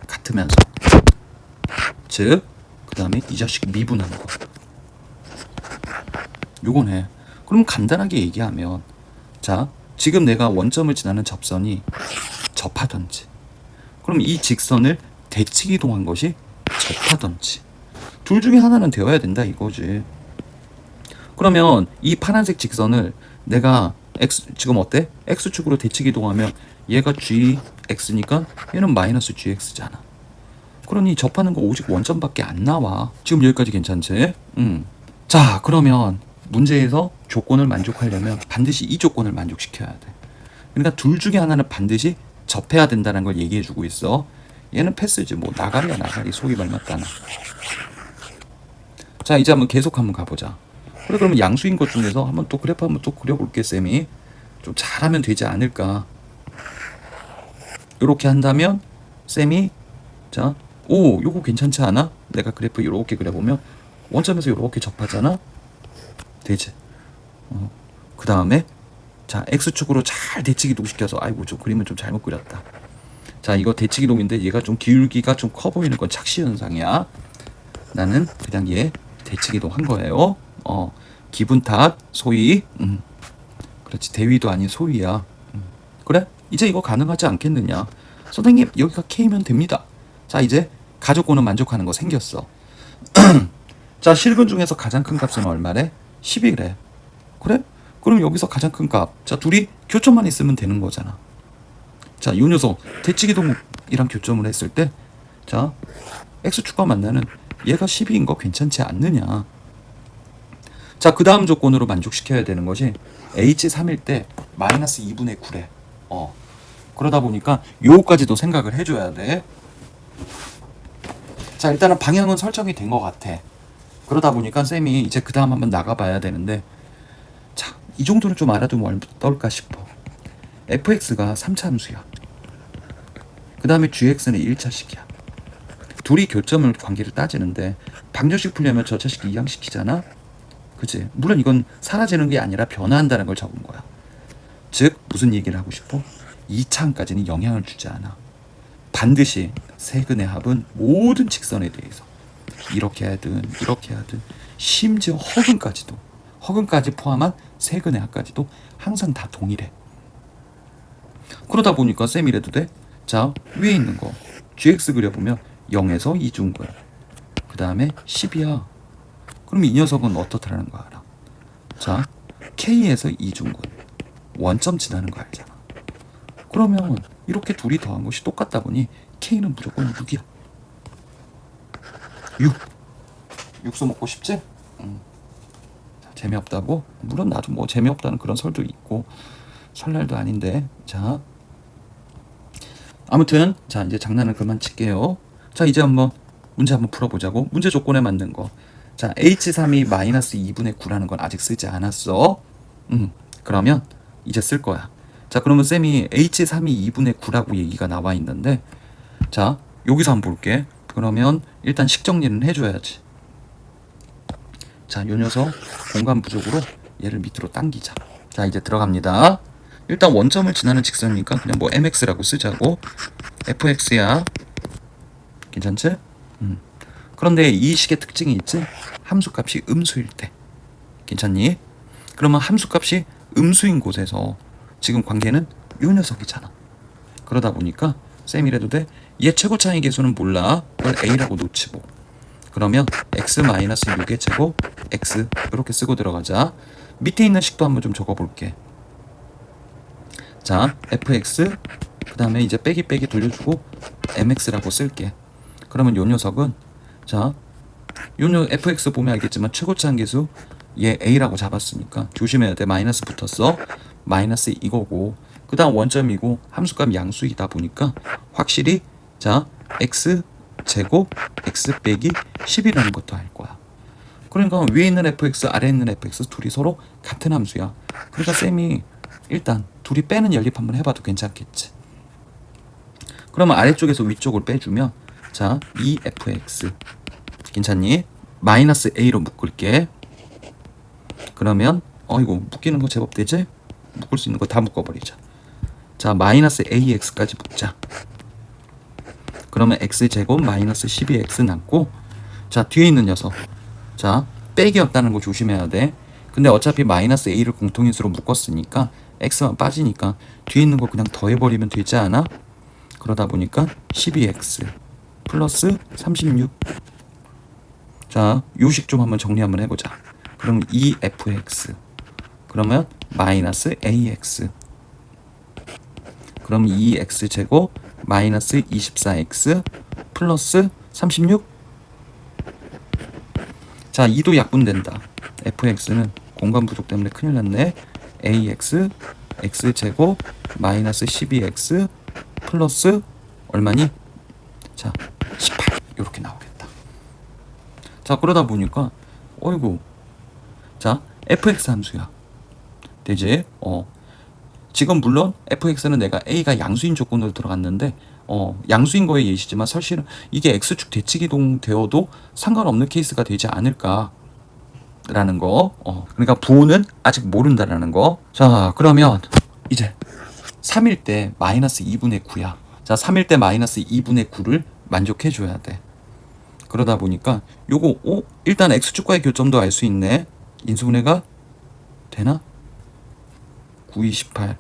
같으면서 즉 그 다음에 이 자식 미분하는 거. 요거네. 그럼 간단하게 얘기하면 자, 지금 내가 원점을 지나는 접선이 접하던지 그럼 이 직선을 대칭 이동한 것이 접하던지 둘 중에 하나는 되어야 된다 이거지. 그러면 이 파란색 직선을 내가 x 지금 어때? x축으로 대칭 이동하면 얘가 gx니까 얘는 마이너스 gx잖아. 그러니 접하는 거 오직 원점밖에 안 나와. 지금 여기까지 괜찮지? 자, 그러면 문제에서 조건을 만족하려면 반드시 이 조건을 만족시켜야 돼. 그러니까 둘 중에 하나는 반드시 접해야 된다는 걸 얘기해주고 있어. 얘는 패스지 뭐 나가리야 나가리 속이 말맞다나. 자, 이제 계속 한번 가보자. 그래, 그러면 양수인 것 중에서 한번 또 그래프 한번 또 그려볼게. 쌤이 좀 잘하면 되지 않을까. 이렇게 한다면 쌤이 자, 오 요거 괜찮지 않아? 내가 그래프 이렇게 그려보면 원점에서 이렇게 접하잖아. 되지. 그 다음에 자, x축으로 잘 대칭 이동시켜서 아이고 좀 그림은 좀 잘못 그렸다. 자, 이거 대칭 이동인데 얘가 좀 기울기가 좀 커 보이는 건 착시 현상이야. 나는 그냥 얘 대칭 이동한 거예요. 기분 탓 소위. 그렇지, 대위도 아닌 소위야. 그래? 이제 이거 가능하지 않겠느냐? 선생님 여기가 K면 됩니다. 자, 이제 가족권은 만족하는 거 생겼어. 자, 실근 중에서 가장 큰 값은 얼마래? 10이래. 그래? 그럼 여기서 가장 큰 값. 자, 둘이 교점만 있으면 되는 거잖아. 자, 이 녀석 대칭이동이랑 교점을 했을 때 자, x축과 만나는 얘가 12인 거 괜찮지 않느냐. 자, 그 다음 조건으로 만족시켜야 되는 것이 h 3일 때 마이너스 2분의 9래. 그러다 보니까 요거까지도 생각을 해줘야 돼. 자, 일단은 방향은 설정이 된 것 같아. 그러다 보니까 쌤이 이제 그 다음 한번 나가봐야 되는데, 자, 이 정도는 좀 알아두면 어떨까 싶어. fx가 3차 함수야. 그 다음에 gx는 1차식이야. 둘이 교점을 관계를 따지는데 방정식 풀려면 저 차식 이항시키잖아. 그치? 물론 이건 사라지는 게 아니라 변화한다는 걸 적은 거야. 즉 무슨 얘기를 하고 싶어? 2차항까지는 영향을 주지 않아. 반드시 세근의 합은 모든 직선에 대해서 이렇게 하든 이렇게 하든 심지어 허근까지 포함한 세근의 합까지도 항상 다 동일해. 그러다 보니까 쌤 이래도 돼? 자, 위에 있는 거 gx 그려보면 0에서 2중근, 그 다음에 10이야. 그럼 이 녀석은 어떻다라는 거 알아? 자, k에서 2중근 원점 지나는 거 알잖아. 그러면 이렇게 둘이 더한 것이 똑같다 보니 k는 무조건 6이야. 6수 먹고 싶지? 재미없다고? 물론 나도 뭐 재미없다는 그런 설도 있고 설날도 아닌데. 자, 아무튼 자, 이제 장난은 그만 칠게요. 자, 이제 한번 문제 한번 풀어보자고. 문제 조건에 맞는 거. 자, h3이 마이너스 2분의 9라는 건 아직 쓰지 않았어. 그러면 이제 쓸 거야. 자, 그러면 쌤이 h3이 2분의 9라고 얘기가 나와 있는데, 자, 여기서 한번 볼게. 그러면 일단 식 정리는 해줘야지. 자, 요 녀석 공간 부족으로 얘를 밑으로 당기자. 자, 이제 들어갑니다. 일단 원점을 지나는 직선이니까 그냥 뭐 mx라고 쓰자고. fx야. 괜찮지? 그런데 이 식의 특징이 있지? 함수값이 음수일 때. 괜찮니? 그러면 함수값이 음수인 곳에서 지금 관계는 요 녀석이잖아. 그러다 보니까 쌤이래도 돼? 얘 최고 차이 계수는 몰라. 그걸 a라고 놓치고. 그러면 x-6의 제곱 x 이렇게 쓰고 들어가자. 밑에 있는 식도 한번 좀 적어볼게. 자, fx 그 다음에 이제 빼기 돌려주고 mx라고 쓸게. 그러면 요 녀석은 자, 요 fx 보면 알겠지만 최고차항 계수 얘 a라고 잡았으니까 조심해야 돼. 마이너스 붙었어. 마이너스 이거고, 그 다음 원점이고 함수값 양수이다 보니까 확실히 자, x 제곱 x 빼기 10이라는 것도 알 거야. 그러니까 위에 있는 fx 아래에 있는 fx 둘이 서로 같은 함수야. 그러니까 쌤이 일단 둘이 빼는 연립 한번 해봐도 괜찮겠지. 그러면 아래쪽에서 위쪽을 빼주면 자, 2fx 괜찮니? 마이너스 a로 묶을게. 그러면 이거 묶이는 거 제법 되지? 묶을 수 있는 거 다 묶어버리자. 자, 마이너스 ax까지 묶자. 그러면 x제곱 마이너스 12x 남고, 자, 뒤에 있는 녀석 자, 빼기 없다는 거 조심해야 돼. 근데 어차피 마이너스 a를 공통인수로 묶었으니까 x만 빠지니까 뒤에 있는 거 그냥 더해버리면 되지 않아? 그러다 보니까 12x 플러스 36. 자, 요식 좀 한번 정리 한번 해보자. 그럼 2fx 그러면 마이너스 ax, 그럼 2x 제곱 마이너스 24x 플러스 36. 자, 2도 약분된다. fx는 공간 부족 때문에 큰일 났네. ax x 제곱 마이너스 12x 플러스 얼마니? 자, 18 이렇게 나오겠다. 자, 그러다 보니까 어이구, 자, fx 함수야. 되지? 지금 물론 fx는 내가 a가 양수인 조건으로 들어갔는데 양수인 거에 예시지만 사실은 이게 x축 대칭이동 되어도 상관없는 케이스가 되지 않을까 라는 거. 그러니까 부호는 아직 모른다라는 거. 자, 그러면 이제 3일 때 마이너스 2분의 9야. 자, 3일 때 마이너스 2분의 9를 만족해 줘야 돼. 그러다 보니까 요거 일단 x축과의 교점도 알 수 있네. 인수분해가 되나? 9, 2, 18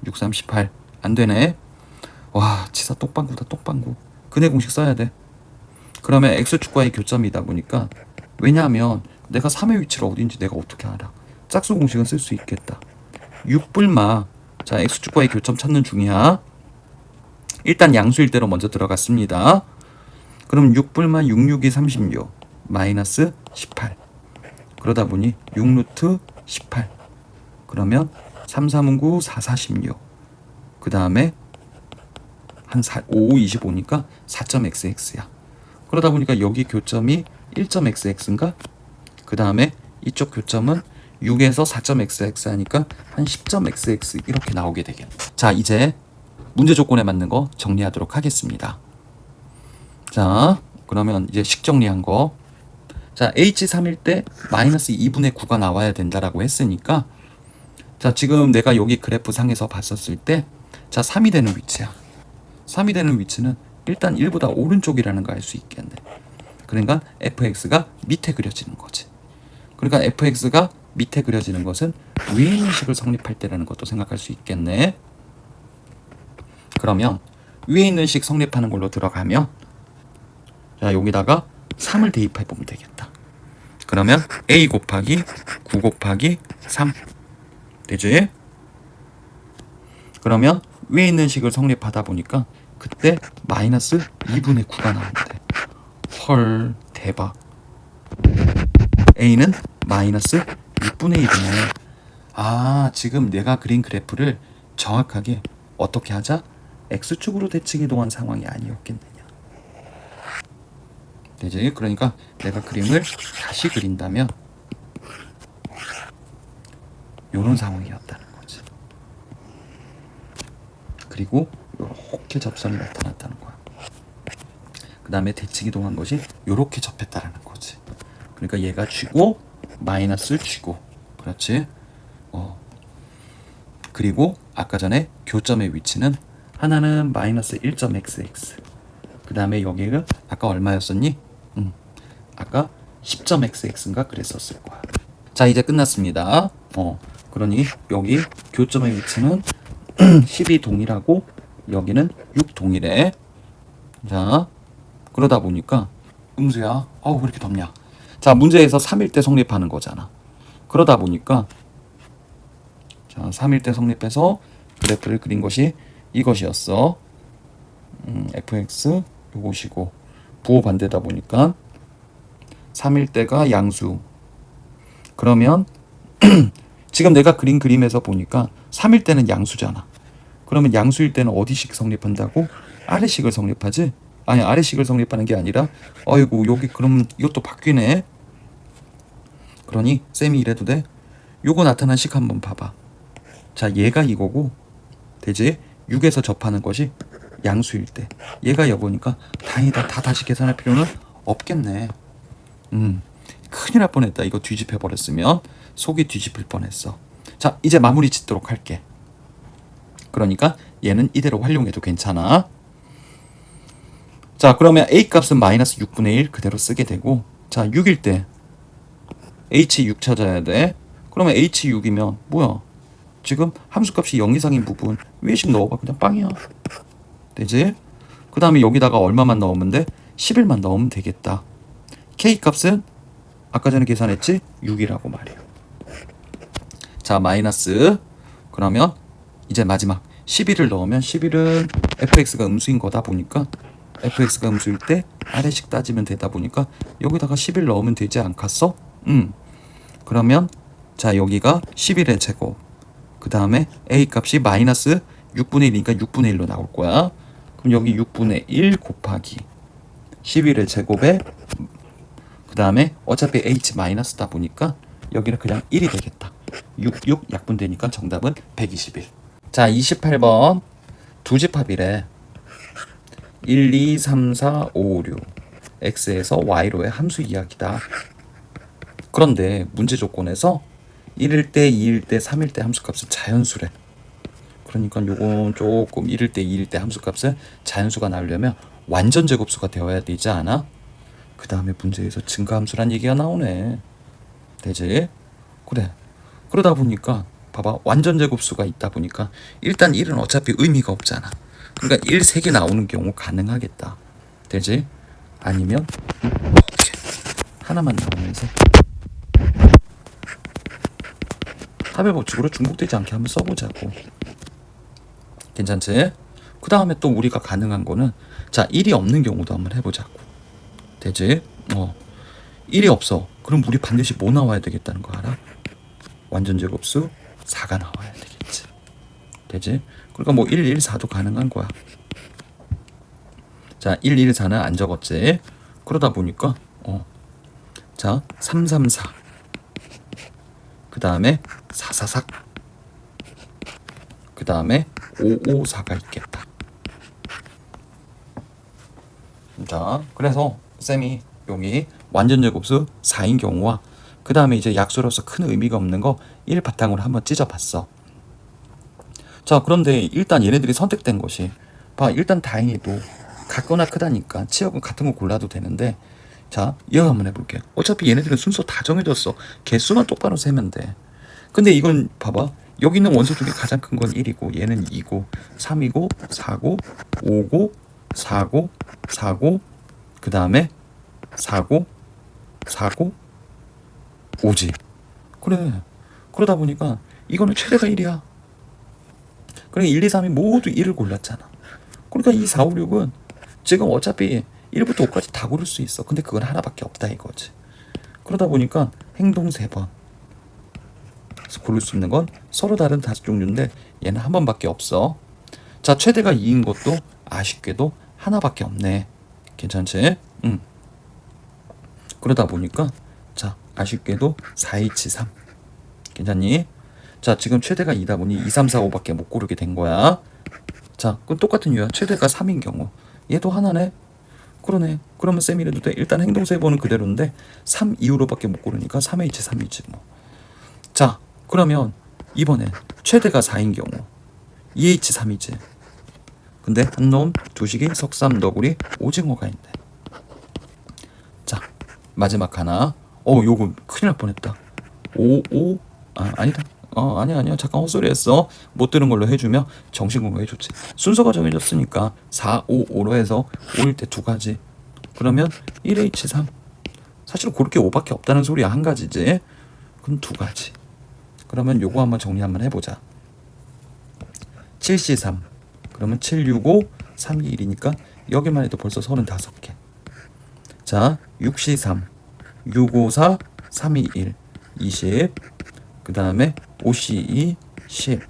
6, 3, 18 안 되네. 와, 치사 똑방구다 똑방구. 근해 공식 써야 돼. 그러면 x축과의 교점이다 보니까, 왜냐하면 내가 3의 위치를 어딘지 내가 어떻게 알아? 짝수 공식은 쓸 수 있겠다. 6불마 자, x축과의 교점 찾는 중이야. 일단 양수일 대로 먼저 들어갔습니다. 그럼 6불마 6, 6이 36 마이너스 18. 그러다 보니 6루트 18. 그러면 3, 3은 9, 4, 4, 16. 그 다음에 한 5, 25니까 4.xx야. 그러다 보니까 여기 교점이 1.xx인가? 그 다음에 이쪽 교점은 6에서 4.xx 하니까 한 10.xx 이렇게 나오게 되겠네. 자, 이제 문제 조건에 맞는 거 정리하도록 하겠습니다. 자, 그러면 이제 식 정리한 거. 자, h3일 때 마이너스 2분의 9가 나와야 된다라고 했으니까, 자, 지금 내가 여기 그래프 상에서 봤었을 때, 자, 3이 되는 위치야. 3이 되는 위치는 일단 1보다 오른쪽이라는 거 알 수 있겠네. 그러니까 fx가 밑에 그려지는 거지. 그러니까 fx가 밑에 그려지는 것은 위에 있는 식을 성립할 때라는 것도 생각할 수 있겠네. 그러면 위에 있는 식 성립하는 걸로 들어가면, 자, 여기다가 3을 대입해 보면 되겠다. 그러면 a 곱하기 9 곱하기 3 되지? 그러면 위에 있는 식을 성립하다 보니까 그때 마이너스 2분의 9가 나오는데, 헐, 대박. a는 마이너스 6분의 1이네. 아, 지금 내가 그린 그래프를 정확하게 어떻게 하자? x축으로 대칭 이동한 상황이 아니었겠느냐. 되지? 그러니까 내가 그림을 다시 그린다면 이런 상황이었다는 거지. 그리고 이렇게 접선이 나타났다는 거야. 그 다음에 대칭 이동한 것이 이렇게 접했다는 거지. 그러니까 얘가 쥐고 마이너스 쥐고, 그렇지? 그리고 아까 전에 교점의 위치는 하나는 마이너스 1.xx, 그 다음에 여기가 아까 얼마였었니? 아까 10.xx인가 그랬었을 거야. 자, 이제 끝났습니다. 그러니 여기 교점의 위치는 10이 동일하고 여기는 6 동일해. 자, 그러다 보니까 음수야, 왜 이렇게 덥냐. 자, 문제에서 3일 때 성립하는 거잖아. 그러다 보니까, 자, 3일 때 성립해서 그래프를 그린 것이 이것이었어. fx 요것이고, 부호 반대다 보니까 3일 때가 양수. 그러면 지금 내가 그린 그림에서 보니까 3일 때는 양수잖아. 그러면 양수일 때는 어디식 성립한다고? 아래식을 성립하지? 아니, 아래식을 성립하는 게 아니라, 어이구, 여기 그럼 이것도 바뀌네. 그러니 쌤이 이래도 돼? 요거 나타난 식 한번 봐봐. 자, 얘가 이거고, 되지? 6에서 접하는 것이 양수일 때, 얘가 여보니까 다행이다. 다 다시 계산할 필요는 없겠네. 큰일 날 뻔했다. 이거 뒤집혀 버렸으면 속이 뒤집힐 뻔했어. 자, 이제 마무리 짓도록 할게. 그러니까 얘는 이대로 활용해도 괜찮아. 자, 그러면 a 값은 마이너스 6분의 1 그대로 쓰게 되고, 자, 6일 때 h6 찾아야 돼. 그러면 h6이면 뭐야? 지금 함수값이 0 이상인 부분 위에식 넣어봐. 그냥 빵이야. 되지? 그 다음에 여기다가 얼마만 넣으면 돼? 11만 넣으면 되겠다. k 값은 아까 전에 계산했지? 6이라고 말이야. 자, 마이너스, 그러면 이제 마지막 11을 넣으면, 11은 fx가 음수인 거다 보니까, fx가 음수일 때 아래식 따지면 되다 보니까 여기다가 11 넣으면 되지 않겠어? 그러면 자, 여기가 11의 제곱, 그 다음에 a 값이 마이너스 6분의 1이니까 6분의 1로 나올 거야. 그럼 여기 6분의 1 곱하기 11의 제곱에, 그 다음에 어차피 h 마이너스다 보니까 여기는 그냥 1이 되겠다. 6 약분되니까 정답은 121. 자, 28번 두 집합이래. 1, 2, 3, 4, 5, 6 x에서 y로의 함수 이야기다. 그런데 문제 조건에서 1일 때, 2일 때, 3일 때 함수값은 자연수래. 그러니까 요건 조금 1일 때, 2일 때 함수값은 자연수가 나오려면 완전 제곱수가 되어야 되지 않아? 그 다음에 문제에서 증가함수란 얘기가 나오네. 되지? 그래. 그러다 보니까 봐봐, 완전 제곱수가 있다 보니까 일단 1은 어차피 의미가 없잖아. 그러니까 1 3개 나오는 경우 가능하겠다. 되지? 아니면 이렇게 하나만 나오면서 합의 법칙으로 중복되지 않게 한번 써보자고. 괜찮지? 그 다음에 또 우리가 가능한 거는, 자, 1이 없는 경우도 한번 해보자고. 되지? 1이 없어. 그럼 우리 반드시 뭐 나와야 되겠다는 거 알아? 완전 제곱수 4가 나와야 되겠지. 되지? 그러니까 뭐 1, 1, 4도 가능한 거야. 자, 1, 1, 4는 안 적었지. 그러다 보니까 자, 3, 3, 4. 그 다음에 4, 4, 4. 그 다음에 5, 5, 4가 있겠다. 자, 그래서 쌤이 여기 완전 제곱수 4인 경우와 그 다음에 이제 약수로서 큰 의미가 없는 거 1 바탕으로 한번 찢어봤어. 자, 그런데 일단 얘네들이 선택된 것이 일단 다행히도 같거나 크다니까 치역은 같은 거 골라도 되는데, 자, 이거 한번 해볼게. 어차피 얘네들은 순서 다 정해졌어. 개수만 똑바로 세면 돼. 근데 이건 봐봐. 여기 있는 원소 중에 가장 큰 건 1이고 얘는 2고 3이고 4고 5고 4고 4고 그 다음에 4고 4고 5지. 그래. 그러다 보니까 이거는 최대가 1이야. 그러니까 1, 2, 3이 모두 1을 골랐잖아. 그러니까 이 4, 5, 6은 지금 어차피 1부터 5까지 다 고를 수 있어. 근데 그건 하나밖에 없다 이거지. 그러다 보니까 행동 3번 고를 수 있는 건 서로 다른 다섯 종류인데 얘는 한 번밖에 없어. 자, 최대가 2인 것도 아쉽게도 하나밖에 없네. 괜찮지? 그러다 보니까 자, 아쉽게도 4H3. 괜찮니? 자, 지금 최대가 2다 보니 2, 3, 4, 5밖에 못 고르게 된 거야. 자, 그럼 똑같은 이유야. 최대가 3인 경우 얘도 하나네. 그러네. 그러면 쌤이래도 돼. 일단 행동 3번은 그대로인데 3 이후로밖에 못 고르니까 3H3이지 뭐. 자, 그러면 이번엔 최대가 4인 경우 2H3이지. 근데 한 놈, 두식이, 석삼, 너구리, 오징어가 있네. 자, 마지막 하나. 요거 큰일 날 뻔했다. 5, 아니다. 아니야. 잠깐 헛소리했어. 못 들은 걸로 해주면 정신 공부해줬지. 순서가 정해졌으니까 4, 5, 5로 해서 5일 때 2가지. 그러면 1H3. 사실 고를 게 5밖에 없다는 소리야. 한 가지지. 그럼 2가지. 그러면 요거 한번 정리 한번 해보자. 7C3. 그러면 7, 6, 5, 3, 2, 1이니까 여기만 해도 벌써 35개. 자, 6C3. 6, 5, 4, 3, 2, 1. 20. 그 다음에 5C2 10.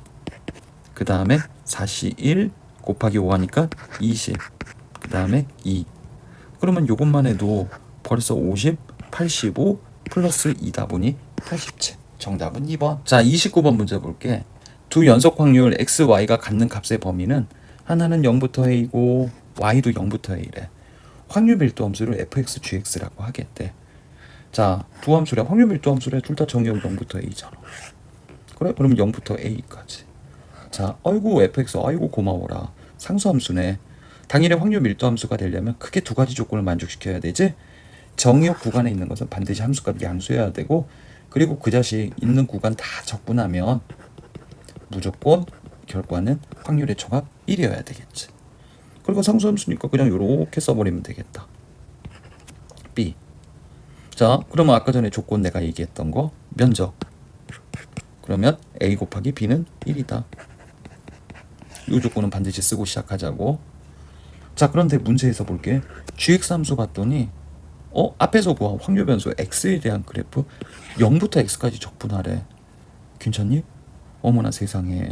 그 다음에 4C1 곱하기 5 하니까 20. 그 다음에 2. 그러면 요것만 해도 벌써 50, 85 플러스 2다 보니 87. 정답은 2번. 자, 29번 문제 볼게. 두 연속 확률 x, y가 같는 값의 범위는 하나는 0부터 a이고 y도 0부터 a래. 확률 밀도 함수를 fx, gx라고 하겠대. 자, 두 함수래. 확률 밀도 함수래. 둘 다 정의역 0부터 a잖아. 그래? 그럼 0부터 a까지. 자, 아이고 fx, 아이고 고마워라. 상수함수네. 당일의 확률 밀도 함수가 되려면 크게 두 가지 조건을 만족시켜야 되지. 정의역 구간에 있는 것은 반드시 함수값이 양수여야 되고, 그리고 그 자식 있는 구간 다 적분하면 무조건 결과는 확률의 총합 1이어야 되겠지. 그리고 상수함수니까 그냥 이렇게 써버리면 되겠다. B. 자, 그러면 아까 전에 조건 내가 얘기했던 거 면적. 그러면 A 곱하기 B는 1이다. 이 조건은 반드시 쓰고 시작하자고. 자, 그런데 문제에서 볼게. GX 함수 봤더니 앞에서 구한 확률 변수 X에 대한 그래프 0부터 X까지 적분하래. 괜찮니? 어머나 세상에.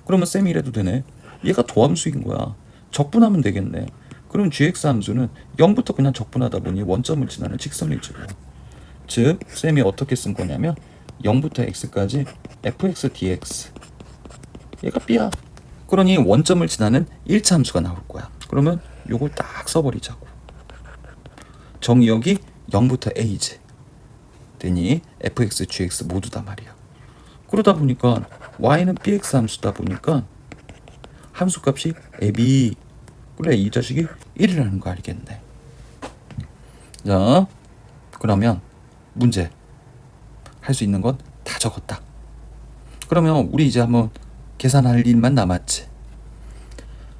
그러면 쌤이 이래도 되네. 얘가 도함수인 거야. 적분하면 되겠네. 그럼 GX 함수는 0부터 그냥 적분하다 보니 원점을 지나는 직선이죠. 즉 쌤이 어떻게 쓴 거냐면 0부터 x까지 fx dx. 얘가 b야. 그러니 원점을 지나는 1차 함수가 나올 거야. 그러면 요걸 딱 써버리자고. 정의역이 0부터 a지. 되니 fx, gx 모두 다 말이야. 그러다 보니까 y는 bx 함수다 보니까 함수값이 ab. 그래, 이 자식이 1이라는 거 알겠네. 자, 그러면 문제 할 수 있는 건 다 적었다. 그러면 우리 이제 한번 계산할 일만 남았지.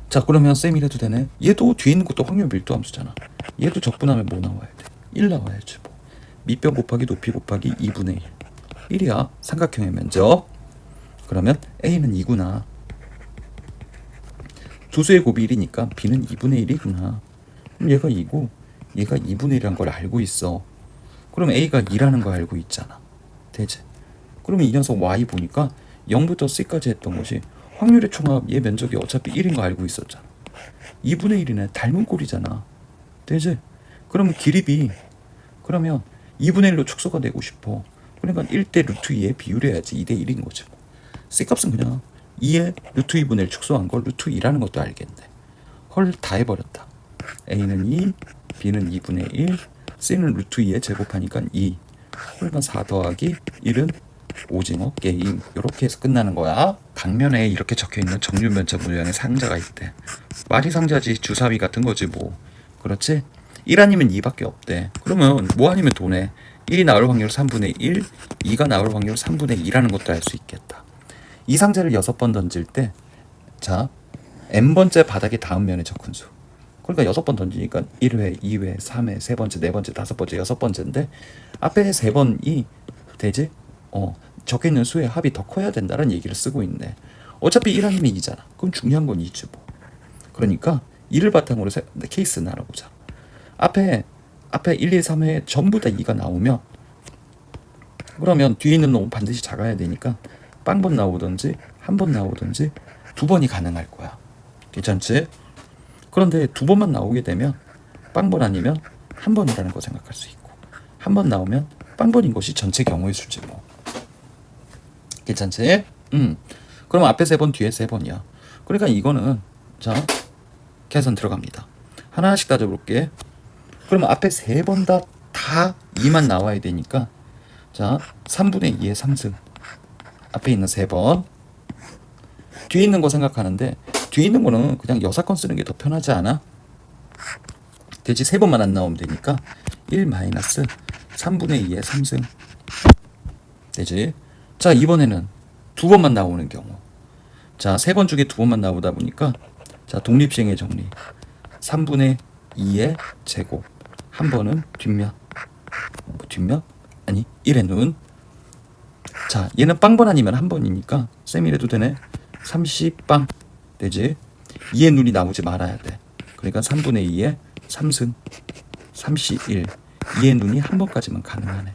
자, 그러면 쌤 이래도 되네. 얘도 뒤에 있는 것도 확률 밀도 함수잖아. 얘도 적분하면 뭐 나와야 돼? 1 나와야지 뭐. 밑변 곱하기 높이 곱하기 2분의 1. 1이야. 삼각형의 면적. 그러면 A는 2구나. 두 수의 곱이 1이니까 B는 2분의 1이구나. 그럼 얘가 2고 얘가 2분의 1이란 걸 알고 있어. 그럼 A가 2라는 걸 알고 있잖아. 되지? 그러면 이 녀석 Y 보니까 0부터 C까지 했던 것이 확률의 총합 얘 면적이 어차피 1인 거 알고 있었잖아. 2분의 1이네. 닮은 꼴이잖아. 되지? 그러면 기립이 그러면 2분의 1로 축소가 되고 싶어. 그러니까 1대 루트 2에 비율해야지 2대 1인 거지. C값은 그냥 2에 루트 2분의 1 축소한 걸 루트 2라는 것도 알겠네. 헐, 다 해버렸다. A는 2, B는 2분의 1, C는 루트 2에 제곱하니까 2. 그러니까 4 더하기 1은 오징어 게임. 이렇게 해서 끝나는 거야. 강면에 이렇게 적혀있는 정육면체 모양의 상자가 있대. 말이 상자지 주사위 같은 거지 뭐. 그렇지? 1 아니면 2밖에 없대. 그러면 뭐 아니면 도네. 1이 나올 확률 3분의 1, 2가 나올 확률 3분의 2라는 것도 알 수 있겠다. 이 상자를 6번 던질 때, 자, n번째 바닥의 다음 면의 적분수. 그러니까 6번 던지니까 1회, 2회, 3회, 3번째, 4번째, 5번째, 6번째인데 앞에 3번이 되지? 적혀있는 수의 합이 더 커야 된다는 얘기를 쓰고 있네. 어차피 1 아니면 2잖아. 그럼 중요한 건 2지 뭐. 그러니까 2를 바탕으로 케이스 나눠보자. 앞에 1, 2, 3회 전부 다 2가 나오면 그러면 뒤에 있는 놈은 반드시 작아야 되니까 빵번 나오든지 한 번 나오든지 2번이 가능할 거야. 괜찮지? 그런데 2번만 나오게 되면 빵번 아니면 한 번이라는 거 생각할 수 있고 한 번 나오면 빵번인 것이 전체 경우의 수지 뭐. 괜찮지? 그럼 앞에 3번 뒤에 3번이야. 그러니까 이거는 자 계산 들어갑니다. 하나씩 따져볼게. 그러면 앞에 3번 다 2만 나와야 되니까 자 3분의 2의 3승 앞에 있는 3번 뒤에 있는 거 생각하는데 뒤에 있는 거는 그냥 여사건 쓰는 게 더 편하지 않아? 되지? 3번만 안 나오면 되니까 1 마이너스 3분의 2의 3승 되지? 자 이번에는 2번만 나오는 경우 자 3번 중에 2번만 나오다 보니까 자 독립시행의 정리 3분의 2의 제곱 한 번은 뒷면 뒷면? 아니 1의 눈. 자 얘는 빵번 아니면 한 번이니까 쌤이래도 되네. 30빵 되지? 2의 눈이 나오지 말아야 돼. 그러니까 3분의 2의 3승 31 2의 눈이 한 번까지만 가능하네.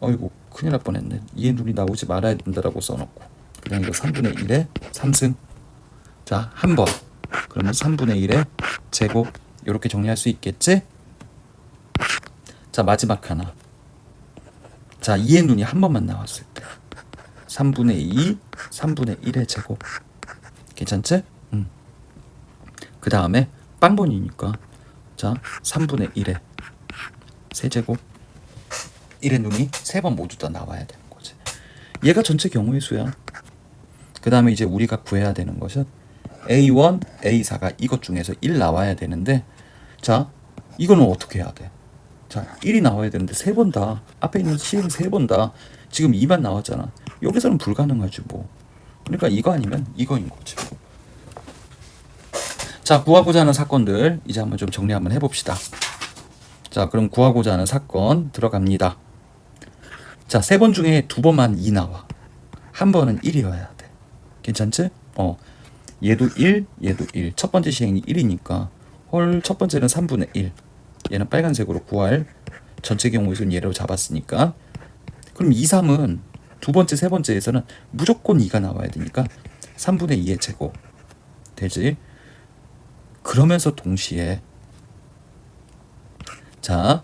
어이구 큰일 날 뻔했네. 2의 눈이 나오지 말아야 된다라고 써놓고 그냥 이거 3분의 1의 3승 자 한 번 그러면 3분의 1의 제곱 이렇게 정리할 수 있겠지? 자 마지막 하나 자 2의 눈이 한 번만 나왔을 때 3분의 2 3분의 1의 제곱 괜찮지? 그 다음에 빵번이니까 자 3분의 1의 세제곱 1의 눈이 3번 모두 다 나와야 되는 거지. 얘가 전체 경우의 수야. 그 다음에 이제 우리가 구해야 되는 것은 A1, A4가 이것 중에서 1 나와야 되는데 자 이거는 어떻게 해야 돼? 자 1이 나와야 되는데 3번 다 앞에 있는 C는 3번 다 지금 2만 나왔잖아. 여기서는 불가능하지 뭐. 그러니까 이거 아니면 이거인 거지. 자 구하고자 하는 사건들 이제 한번 좀 정리 한번 해봅시다. 자 그럼 구하고자 하는 사건 들어갑니다. 자 3번 중에 2번만 2 나와. 한 번은 1이어야 돼. 괜찮지? 얘도 1 얘도 1 첫 번째 시행이 1이니까 헐 첫 번째는 3분의 1 얘는 빨간색으로 구할 전체 경우의 수는 얘로 잡았으니까 그럼 2, 3은 두 번째 세 번째에서는 무조건 2가 나와야 되니까 3분의 2의 제곱 되지. 그러면서 동시에 자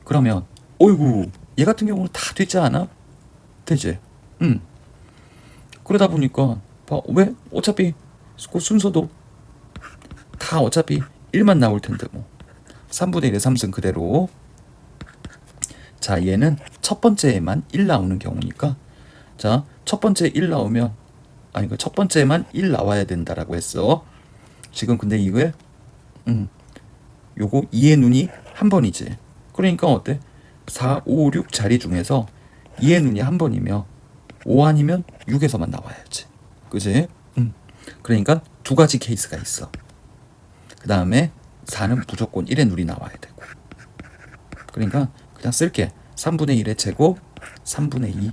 그러면 어이구 얘 같은 경우는 다 되지 않아? 되지. 그러다 보니까 왜 어차피 그 순서도 다 어차피 1만 나올 텐데 뭐 3분의 1의 3승 그대로. 자 얘는 첫 번째에만 1 나오는 경우니까 자 첫 번째 1 나오면 아니 그 첫 번째만 1 나와야 된다라고 했어. 지금 근데 이거에 요거 2의 눈이 한 번이지. 그러니까 어때? 4, 5, 6 자리 중에서 2의 눈이 한 번이며 5 아니면 6에서만 나와야지. 그지? 그러니까 두 가지 케이스가 있어. 그 다음에 4는 무조건 1의 눈이 나와야 되고. 그러니까 그냥 쓸게. 3분의 1의 제곱 3분의 2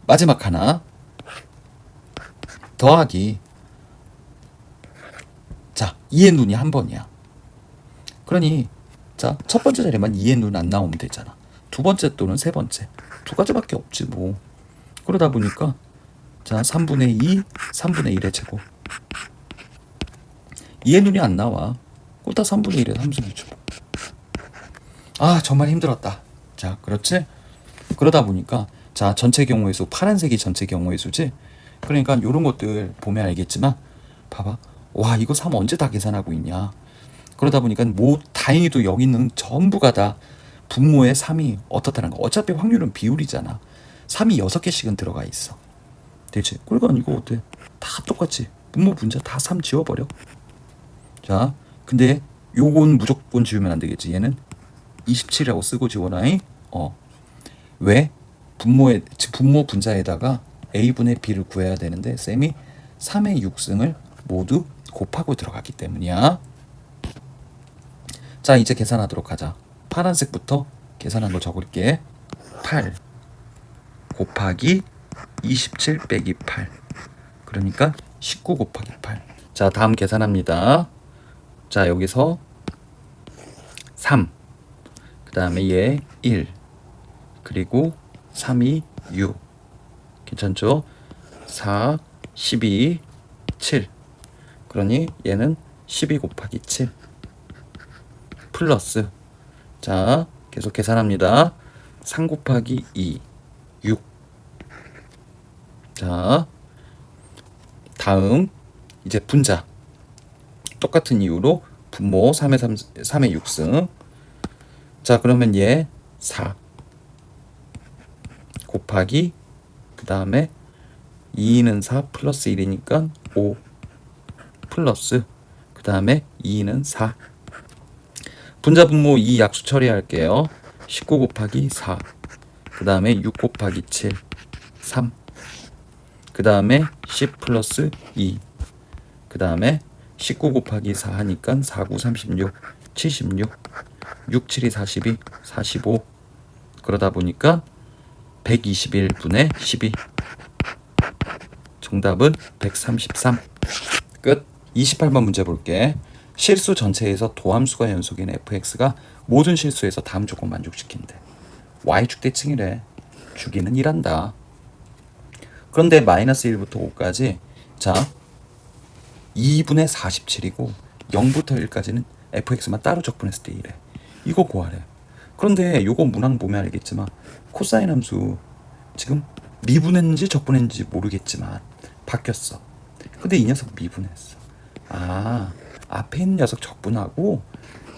마지막 하나 더하기 자 2의 눈이 한 번이야. 그러니 자 첫 번째 자리만 2의 눈 안 나오면 되잖아. 두 번째 또는 세 번째 두 가지밖에 없지 뭐. 그러다 보니까 자 3분의 2 3분의 1의 제곱 2의 눈이 안 나와. 꼴따 3분의 1에 함수는 아 정말 힘들었다. 자 그렇지? 그러다 보니까 자 전체 경우의 수 파란색이 전체 경우의 수지. 그러니까 요런 것들 보면 알겠지만 봐봐. 와 이거 3 언제 다 계산하고 있냐. 그러다 보니까 뭐 다행히도 여기 있는 전부가 다 분모의 3이 어떻다는 거. 어차피 확률은 비율이잖아. 3이 6개씩은 들어가 있어. 되지? 그러니까 이거 어때? 다 똑같지. 분모 분자 다 3 지워버려. 자 근데 요건 무조건 지우면 안 되겠지. 얘는 27이라고 쓰고 지워라잉. 왜? 분모 분자에다가 a분의 b를 구해야 되는데 쌤이 3의 6승을 모두 곱하고 들어갔기 때문이야. 자 이제 계산하도록 하자. 파란색부터 계산한 거 적을게. 8 곱하기 27 빼기 8 그러니까 19 곱하기 8. 자 다음 계산합니다. 자 여기서 3 그 다음에 얘 1 그리고 3이 6 괜찮죠? 4 12 7 그러니 얘는 12 곱하기 7 플러스 자 계속 계산합니다. 3 곱하기 2 6 자 다음 이제 분자 똑같은 이유로 분모 3의 6승 자 그러면 얘 4 곱하기 그 다음에 2는 4 플러스 1이니까 5 플러스 그 다음에 2는 4 분자 분모 2 약수 처리할게요. 19 곱하기 4 그 다음에 6 곱하기 7 3 그 다음에 10 플러스 2 그 다음에 19 곱하기 4 하니까 4, 9, 36 76 6, 7이 42 45 그러다 보니까 121분의 12 정답은 133 끝. 28번 문제 볼게. 실수 전체에서 도함수가 연속인 fx가 모든 실수에서 다음 조건 만족시킨대. y축 대칭이래. 주기는 1한다. 그런데 마이너스 1부터 5까지 자 2분의 47이고 0부터 1까지는 fx만 따로 적분했을 때 1래. 이거 구하래. 그런데 요거 문항 보면 알겠지만 코사인 함수 지금 미분했는지 적분했는지 모르겠지만 바뀌었어. 근데 이 녀석 미분했어. 아 앞에 있는 녀석 적분하고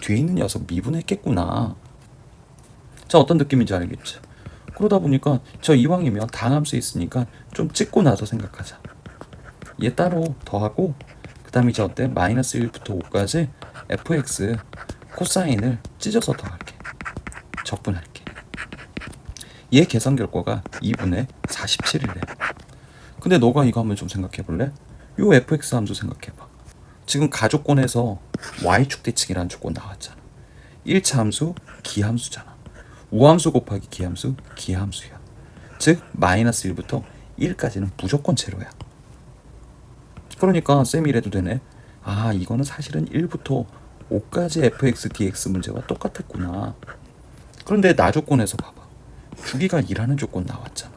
뒤에 있는 녀석 미분했겠구나. 자 어떤 느낌인지 알겠죠? 그러다 보니까 저 이왕이면 다함수 있으니까 좀 찍고 나서 생각하자. 얘 따로 더하고 그 다음에 이제 어때? 마이너스 1부터 5까지 fx 코사인을 찢어서 더할게. 적분할게. 얘 계산 결과가 2분의 47이래. 근데 너가 이거 한번 좀 생각해 볼래? 요 fx 함수 생각해 봐. 지금 가조건에서 y축 대칭이라는 조건 나왔잖아. 1차 함수 기함수잖아. 우함수 곱하기 기함수 기함수야. 즉 마이너스 1부터 1까지는 무조건 제로야. 그러니까 쌤이 이래도 되네. 아 이거는 사실은 1부터 5까지 fx dx 문제와 똑같았구나. 그런데 나 조건에서 봐봐. 주기가 2라는 조건 나왔잖아.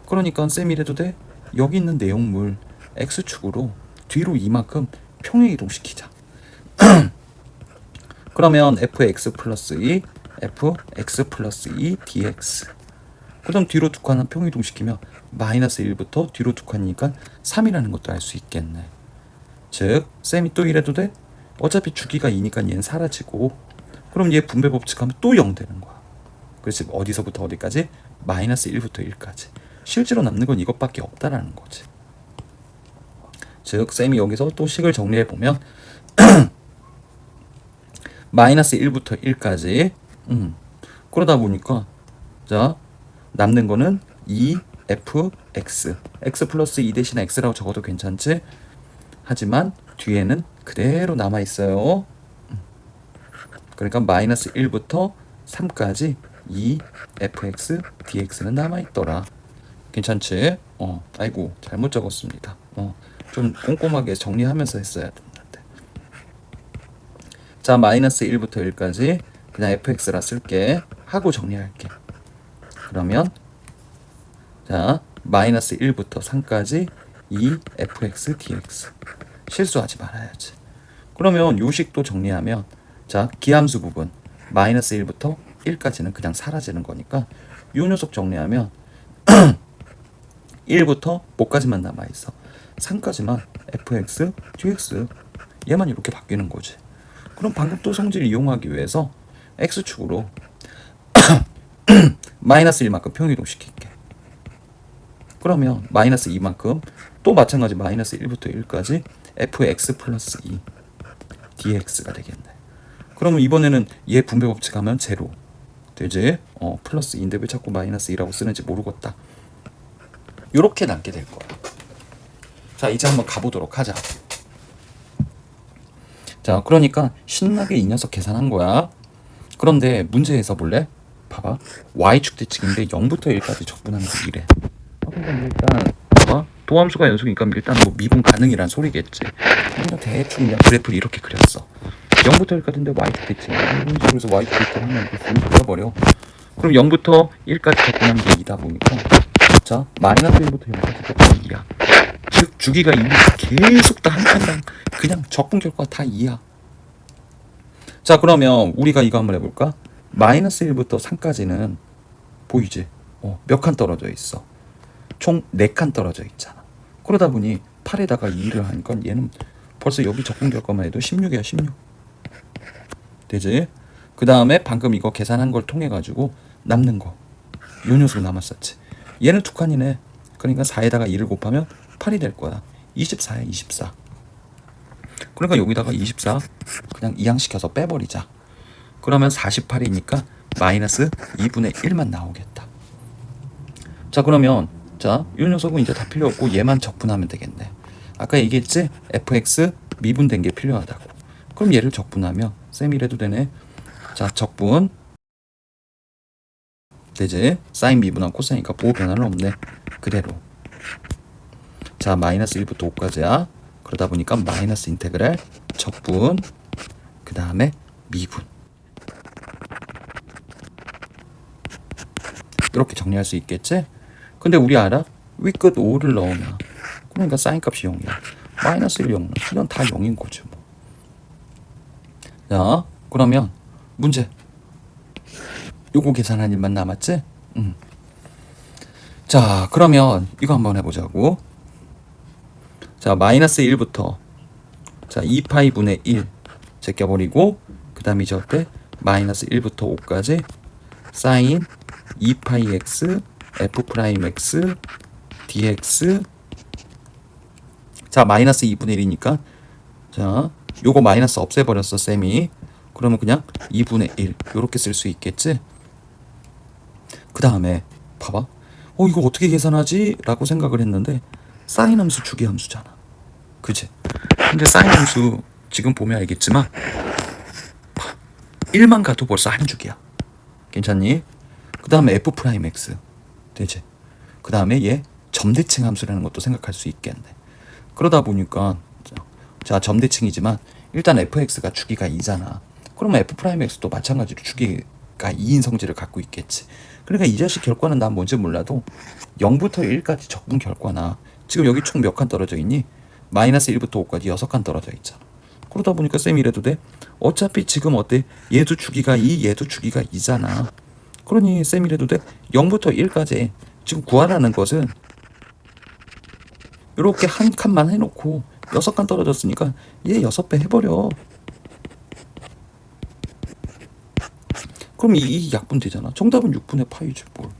그러니까 쌤이 이래도 돼. 여기 있는 내용물 x축으로 뒤로 이만큼 평행 이동시키자. 그러면 fx 플러스 2 fx 플러스 2 dx 그 다음 뒤로 두 칸은 평행 이동시키면 마이너스 1부터 뒤로 두 칸이니까 3이라는 것도 알 수 있겠네. 즉 쌤이 또 이래도 돼? 어차피 주기가 2니까 얘는 사라지고 그럼 얘 분배 법칙하면 또 0 되는 거야. 그래서 어디서부터 어디까지? 마이너스 1부터 1까지. 실제로 남는 건 이것밖에 없다라는 거지. 즉 쌤이 여기서 또 식을 정리해 보면 마이너스 1부터 1까지 그러다 보니까 자 남는 거는 2fx x 플러스 2 대신 x라고 적어도 괜찮지? 하지만 뒤에는 그대로 남아있어요. 그러니까 마이너스 1부터 3까지 2fx dx는 남아있더라. 괜찮지? 아이고 잘못 적었습니다. 좀 꼼꼼하게 정리하면서 했어야 된다. 자 마이너스 1부터 1까지 그냥 fx라 쓸게. 하고 정리할게. 그러면 자 마이너스 1부터 3까지 2fx dx 실수하지 말아야지. 그러면 요식도 정리하면 자 기함수 부분 마이너스 1부터 1까지는 그냥 사라지는 거니까 요 녀석 정리하면 1부터 뭐까지만 남아있어. 3까지만 fx, dx 얘만 이렇게 바뀌는 거지. 그럼 방금 또 성질을 이용하기 위해서 x축으로 마이너스 1만큼 평이동시킬게. 그러면 마이너스 2만큼 또 마찬가지 마이너스 1부터 1까지 fx 플러스 2 dx가 되겠네. 그러면 이번에는 얘 분배 법칙 하면 제로 되지? 플러스 2인데 왜 자꾸 마이너스 2라고 쓰는지 모르겠다. 요렇게 남게 될 거야. 자 이제 한번 가보도록 하자. 자 그러니까 신나게 이 녀석 계산한 거야. 그런데 문제에서 볼래? 봐봐. y축 대칭인데 0부터 1까지 적분하는 게 이래. 그러니까 일단 봐봐. 도함수가 연속이니까 일단 뭐 미분 가능이란 소리겠지. 그냥 대충 그냥 그래프를 이렇게 그렸어. 0부터 1까지인데 y축 대칭. 그래서 y축 대칭 하면 이렇게 쓱 그려버려. 그럼 0부터 1까지 적분하는 게 2다 보니까 자 마이너스 1부터 0까지 적분하면 2야. 즉 주기가 2가 계속 다 한 칸당 그냥 적분 결과가 다 2야. 자 그러면 우리가 이거 한번 해볼까? 마이너스 1부터 3까지는 보이지? 몇 칸 떨어져 있어? 총 4칸 떨어져 있잖아. 그러다 보니 8에다가 2를 하니까 얘는 벌써 여기 적분 결과만 해도 16이야 16. 되지? 그 다음에 방금 이거 계산한 걸 통해 가지고 남는 거 요 녀석 남았었지. 얘는 2칸이네. 그러니까 4에다가 2를 곱하면 8이 될 거야. 24야 24. 그러니까 여기다가 24 그냥 이항시켜서 빼버리자. 그러면 48이니까 마이너스 2분의 1만 나오겠다. 자 그러면 자 이 녀석은 이제 다 필요 없고 얘만 적분하면 되겠네. 아까 얘기했지? fx 미분된 게 필요하다고. 그럼 얘를 적분하면 쌤 이래도 되네. 자 적분 되지? 사인 미분한 코사인이니까 보호 변화는 없네. 그대로. 자 마이너스 1부터 5까지야. 그러다 보니까 마이너스 인테그랄 적분 그 다음에 미분 이렇게 정리할 수 있겠지? 근데 우리 알아? 위끝 5를 넣으면 그러니까 사인 값이 0이야. 마이너스 1, 0 이건 다 0인 거지 뭐. 자 그러면 문제 요거 계산한 일만 남았지? 자 그러면 이거 한번 해보자고. 자 마이너스 1부터 자 2파이 분의 1 제껴버리고 그 다음 이제 어때? 마이너스 1부터 5까지 사인 2파이 x f 프라임 x dx 자 마이너스 2분의 1이니까 자 요거 마이너스 없애버렸어 쌤이. 그러면 그냥 2분의 1 요렇게 쓸 수 있겠지. 그 다음에 봐봐. 이거 어떻게 계산하지? 라고 생각을 했는데 사인 함수 주기 함수잖아. 그치? 근데 사인 함수 지금 보면 알겠지만 1만 가도 벌써 한 주기야. 괜찮니? 그 다음에 f 프라임 x 되지? 그 다음에 얘 점대칭 함수라는 것도 생각할 수 있겠네. 그러다 보니까 자 점대칭이지만 일단 fx가 주기가 2잖아. 그러면 f 프라임 x도 마찬가지로 주기가 2인 성질을 갖고 있겠지. 그러니까 이 자식 결과는 난 뭔지 몰라도 0부터 1까지 적분 결과나 지금 여기 총 몇 칸 떨어져 있니? 마이너스 1부터 5까지 6칸 떨어져 있잖아. 그러다 보니까 쌤이 이래도 돼? 어차피 지금 어때? 얘도 주기가 2, 얘도 주기가 2잖아. 그러니 쌤이 이래도 돼? 0부터 1까지 지금 구하라는 것은 이렇게 한 칸만 해놓고 6칸 떨어졌으니까 얘 6배 해버려. 그럼 이 약분 되잖아. 정답은 6분의 파이지 뭘.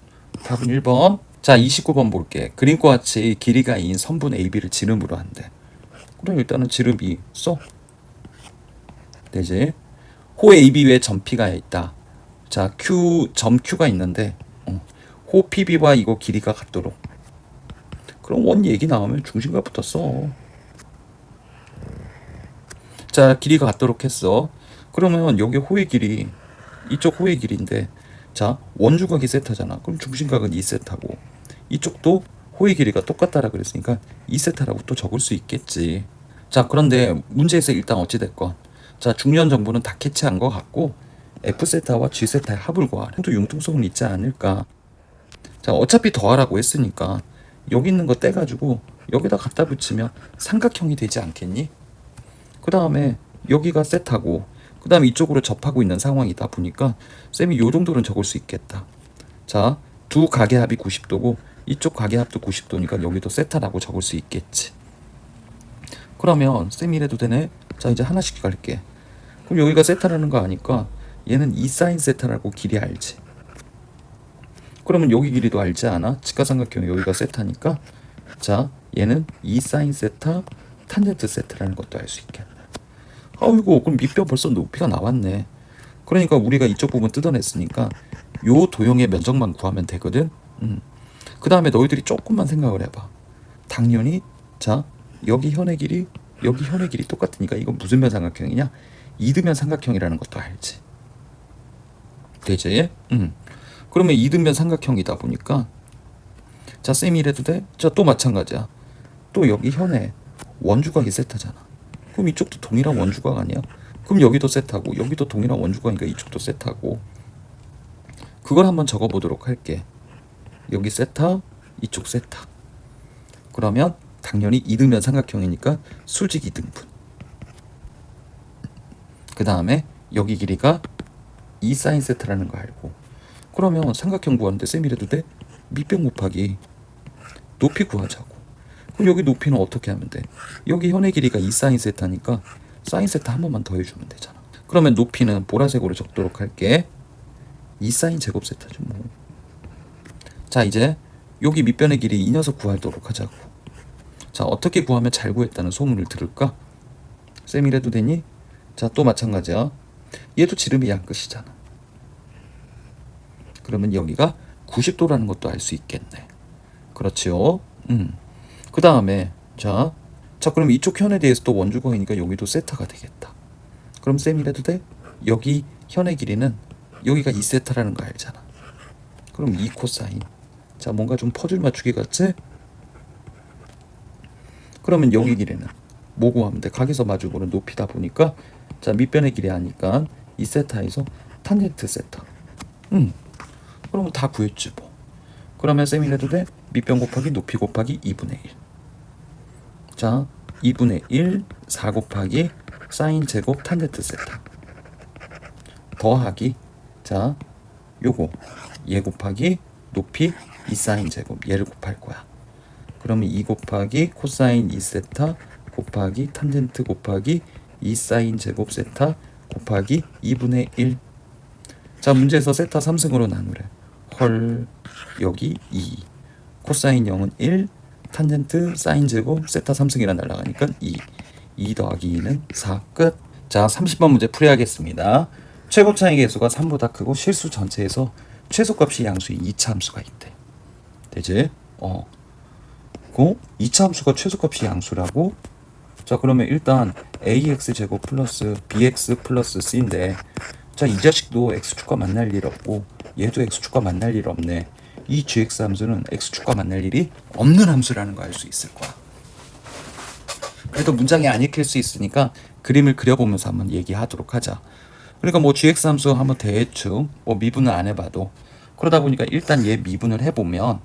답은 1번. 자 29번 볼게. 그림과 같이 길이가 2인 선분 AB를 지름으로 한대. 그럼 일단은 지름 2 써. 되지? 호 AB 외에 점 P가 있다. 자 Q 점 Q가 있는데 호 PB와 이거 길이가 같도록. 그럼 원 얘기 나오면 중심각부터 써. 자 길이가 같도록 했어. 그러면 여기 호의 길이 이쪽 호의 길이인데 자 원주각이 세타잖아. 그럼 중심각은 2세타고 이쪽도 호의 길이가 똑같다라 그랬으니까 2세타라고 또 적을 수 있겠지. 자 그런데 문제에서 일단 어찌됐건 자 중요한 정보는 다 캐치한 것 같고 F세타와 G세타의 합을 구하래. 또 융통성은 있지 않을까. 자 어차피 더하라고 했으니까 여기 있는 거 떼가지고 여기다 갖다 붙이면 삼각형이 되지 않겠니? 그 다음에 여기가 세타고 그 다음에 이쪽으로 접하고 있는 상황이다 보니까 쌤이 요 정도는 적을 수 있겠다. 자, 두 각의 합이 90도고 이쪽 각의 합도 90도니까 여기도 세타라고 적을 수 있겠지. 그러면 쌤이 이래도 되네. 자, 이제 하나씩 갈게. 그럼 여기가 세타라는 거 아니까 얘는 2 사인 세타라고 길이 알지. 그러면 여기 길이도 알지 않아? 직각삼각형 여기가 세타니까 자, 얘는 2 사인 세타 탄젠트 세타라는 것도 알 수 있겠네. 아이고, 그럼 밑변 벌써 높이가 나왔네. 그러니까 우리가 이쪽 부분 뜯어냈으니까 요 도형의 면적만 구하면 되거든. 그 다음에 너희들이 조금만 생각을 해봐. 당연히 자, 여기 현의 길이 여기 현의 길이 똑같으니까 이건 무슨 면 삼각형이냐? 이등변 삼각형이라는 것도 알지. 되지? 그러면 이등변 삼각형이다 보니까 자, 쌤이 이래도 돼? 자, 또 마찬가지야. 또 여기 현에 원주각이 세타잖아. 그럼 이쪽도 동일한 원주각 아니야? 그럼 여기도 세타고 여기도 동일한 원주각이니까 이쪽도 세타고. 그걸 한번 적어보도록 할게. 여기 세타, 이쪽 세타. 그러면 당연히 이등변 삼각형이니까 수직 이등분. 그 다음에 여기 길이가 2 사인 세타라는 거 알고. 그러면 삼각형 구하는데 쌤이 이래도 돼? 밑변 곱하기 높이 구하자고. 그럼 여기 높이는 어떻게 하면 돼? 여기 현의 길이가 2 사인 세타니까 사인 세타 한 번만 더 해주면 되잖아. 그러면 높이는 보라색으로 적도록 할게. 2 사인 제곱 세타죠 뭐. 자, 이제 여기 밑변의 길이 이 녀석 구하도록 하자고. 자, 어떻게 구하면 잘 구했다는 소문을 들을까? 쌤 이래도 되니? 자, 또 마찬가지야. 얘도 지름이 양끝이잖아. 그러면 여기가 90도라는 것도 알 수 있겠네. 그렇지요? 그 다음에 자, 그럼 이쪽 현에 대해서 또 원주각이니까 여기도 세타가 되겠다. 그럼 쌤 이래도 돼? 여기 현의 길이는 여기가 2세타라는 거 알잖아. 그럼 2 코사인. 자, 뭔가 좀 퍼즐 맞추기 같지? 그러면 여기 길이는 뭐 구하면 돼? 각에서 마주보는 높이다 보니까 자, 밑변의 길이 아니까 2세타에서 탄젠트 세타. 그러면 다 구했지 뭐. 그러면 쌤이 이래도 돼? 밑변 곱하기 높이 곱하기 2분의 1. 자, 2분의 1 4 곱하기 사인 제곱 탄젠트 세타 더하기 자, 요거 얘 곱하기 높이 2 사인 제곱 얘를 곱할 거야. 그러면 2 곱하기 코사인 2세타 곱하기 탄젠트 곱하기 2 사인 제곱 세타 곱하기 2분의 1. 자, 문제에서 세타 3승으로 나누래. 헐, 여기 2 코사인 0은 1 탄젠트 사인 제곱 세타 3승이라 날라가니까 2 더하기 2는 4 끝. 자, 30번 문제 풀이하겠습니다. 최고 차이 계수가 3보다 크고 실수 전체에서 최소값이 양수인 2차 함수가 있대. 되지? 그 2차 함수가 최소값이 양수라고? 자, 그러면 일단 ax제곱 플러스 bx 플러스 c인데 자, 이 자식도 x축과 만날 일 없고 얘도 x축과 만날 일 없네. 이 gx 함수는 x축과 만날 일이 없는 함수라는 거 알 수 있을 거야. 그래도 문장이 안 읽힐 수 있으니까 그림을 그려보면서 한번 얘기하도록 하자. 그러니까 뭐 gx 함수 한번 대충 뭐 미분을 안 해봐도 그러다 보니까 일단 얘 미분을 해보면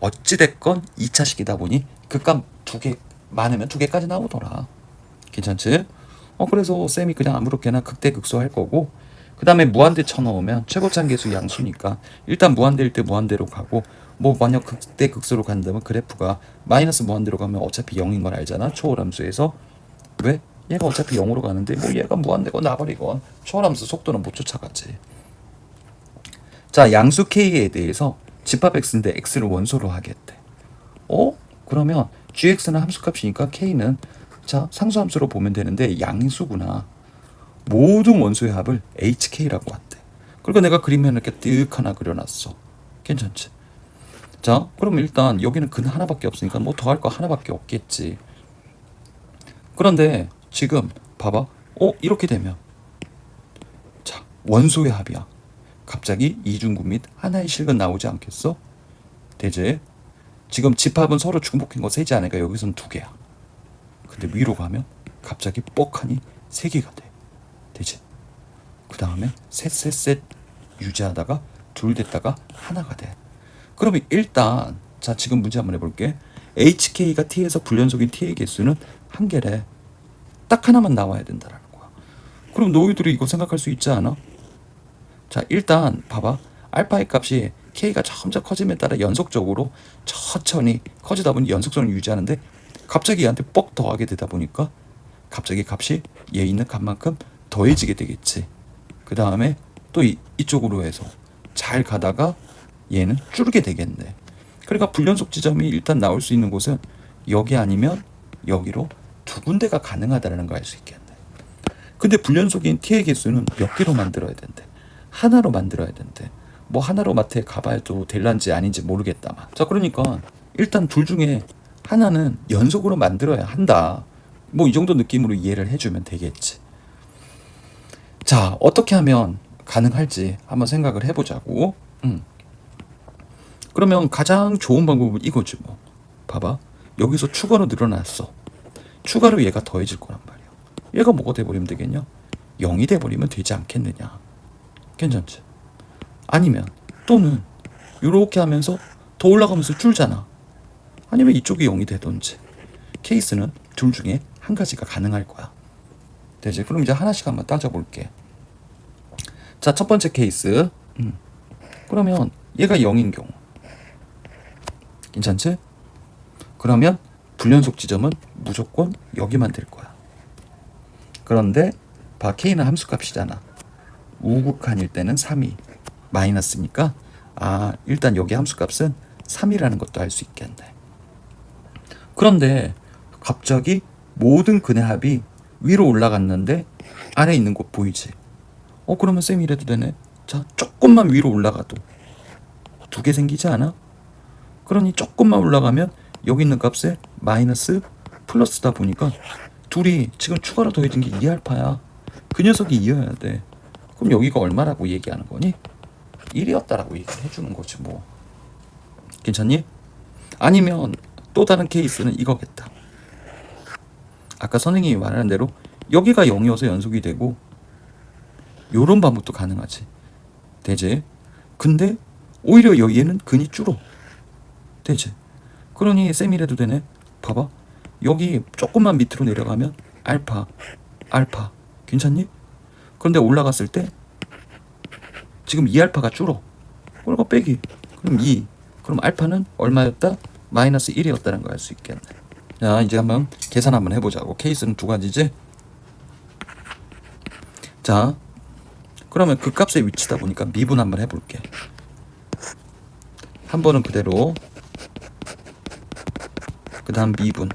어찌됐건 2차식이다 보니 극값 2개 많으면 2개까지 나오더라. 괜찮지? 그래서 쌤이 그냥 아무렇게나 극대극소 할 거고 그 다음에 무한대 쳐넣으면 최고차계수 양수니까 일단 무한대일 때 무한대로 가고 뭐 만약 극대극소로 간다면 그래프가 마이너스 무한대로 가면 어차피 0인 걸 알잖아. 초월함수에서 왜? 얘가 어차피 0으로 가는데 뭐 얘가 무한대건 나버리건 초월함수 속도는 못 쫓아가지. 자, 양수 K에 대해서 집합 X인데 X를 원소로 하겠대. 그러면 GX는 함수값이니까 K는 자, 상수함수로 보면 되는데 양수구나. 모든 원소의 합을 HK라고 한대. 그러니까 내가 그림에 이렇게 뜩 하나 그려놨어. 괜찮지? 자, 그럼 일단 여기는 근 하나밖에 없으니까 뭐 더할 거 하나밖에 없겠지. 그런데 지금 봐봐. 이렇게 되면 자, 원소의 합이야. 갑자기 이중구 및 하나의 실근 나오지 않겠어? 되지? 지금 집합은 서로 중복한 거 세지 않으니까 여기서는 2개야. 근데 위로 가면 갑자기 뻑하니 3개가 돼. 되지? 그 다음에 셋 유지하다가 둘 됐다가 하나가 돼. 그러면 일단 자, 지금 문제 한번 해볼게. HK가 T에서 불연속인 T의 개수는 한 개래. 딱 하나만 나와야 된다라는 거야. 그럼 너희들이 이거 생각할 수 있지 않아? 자, 일단 봐봐. 알파의 값이 k가 점점 커짐에 따라 연속적으로 천천히 커지다 보니 연속성을 유지하는데 갑자기 얘한테 뻑 더하게 되다 보니까 갑자기 값이 얘 있는 값만큼 더해지게 되겠지. 그 다음에 또 이쪽으로 해서 잘 가다가 얘는 줄게 되겠네. 그러니까 불연속 지점이 일단 나올 수 있는 곳은 여기 아니면 여기로 두 군데가 가능하다는 걸 알 수 있겠네. 근데 불연속인 t의 개수는 몇 개로 만들어야 된대? 하나로 만들어야 된대. 뭐 하나로 마트에 가봐야 또 될란지 아닌지 모르겠다만. 자, 그러니까 일단 둘 중에 하나는 연속으로 만들어야 한다. 뭐 이 정도 느낌으로 이해를 해주면 되겠지. 자, 어떻게 하면 가능할지 한번 생각을 해보자고. 그러면 가장 좋은 방법은 이거지 뭐. 봐봐. 여기서 추가로 늘어났어. 추가로 얘가 더해질 거란 말이야. 얘가 뭐가 돼버리면 되겠냐? 0이 돼버리면 되지 않겠느냐. 괜찮지? 아니면 또는 이렇게 하면서 더 올라가면서 줄잖아. 아니면 이쪽이 0이 되던지. 케이스는 둘 중에 한 가지가 가능할 거야. 되지? 그럼 이제 하나씩 한번 따져볼게. 자, 첫 번째 케이스. 그러면 얘가 0인 경우. 괜찮지? 그러면 불연속 지점은 무조건 여기만 될 거야. 그런데 봐, k는 함수값이잖아. 우극한일 때는 3이 마이너스니까 일단 여기 함수값은 3이라는 것도 알 수 있겠네. 그런데 갑자기 모든 근의 합이 위로 올라갔는데 아래 있는 곳 보이지? 그러면 쌤 이래도 되네. 자, 조금만 위로 올라가도 두 개 생기지 않아? 그러니 조금만 올라가면 여기 있는 값에 마이너스 플러스다 보니까 둘이 지금 추가로 더해진 게 2알파야. 그 녀석이 2여야 돼. 그럼 여기가 얼마라고 얘기하는 거니? 1이었다라고 얘기를 해주는 거지 뭐. 괜찮니? 아니면 또 다른 케이스는 이거겠다. 아까 선생님이 말하는 대로 여기가 0이어서 연속이 되고 요런 방법도 가능하지. 되지? 근데 오히려 얘는 근이 줄어. 되지? 그러니 쌤이라도 되네. 봐봐. 여기 조금만 밑으로 내려가면 알파 괜찮니? 그런데 올라갔을 때 지금 2알파가 줄어. 그러니까 빼기. 그럼 2. 그럼 알파는 얼마였다? 마이너스 1이었다는 걸 알 수 있겠네. 자, 이제 한번 계산 한번 해보자고. 케이스는 두 가지지. 자, 그러면 그 값의 위치다 보니까 미분 한번 해볼게. 한 번은 그대로, 그 다음 미분.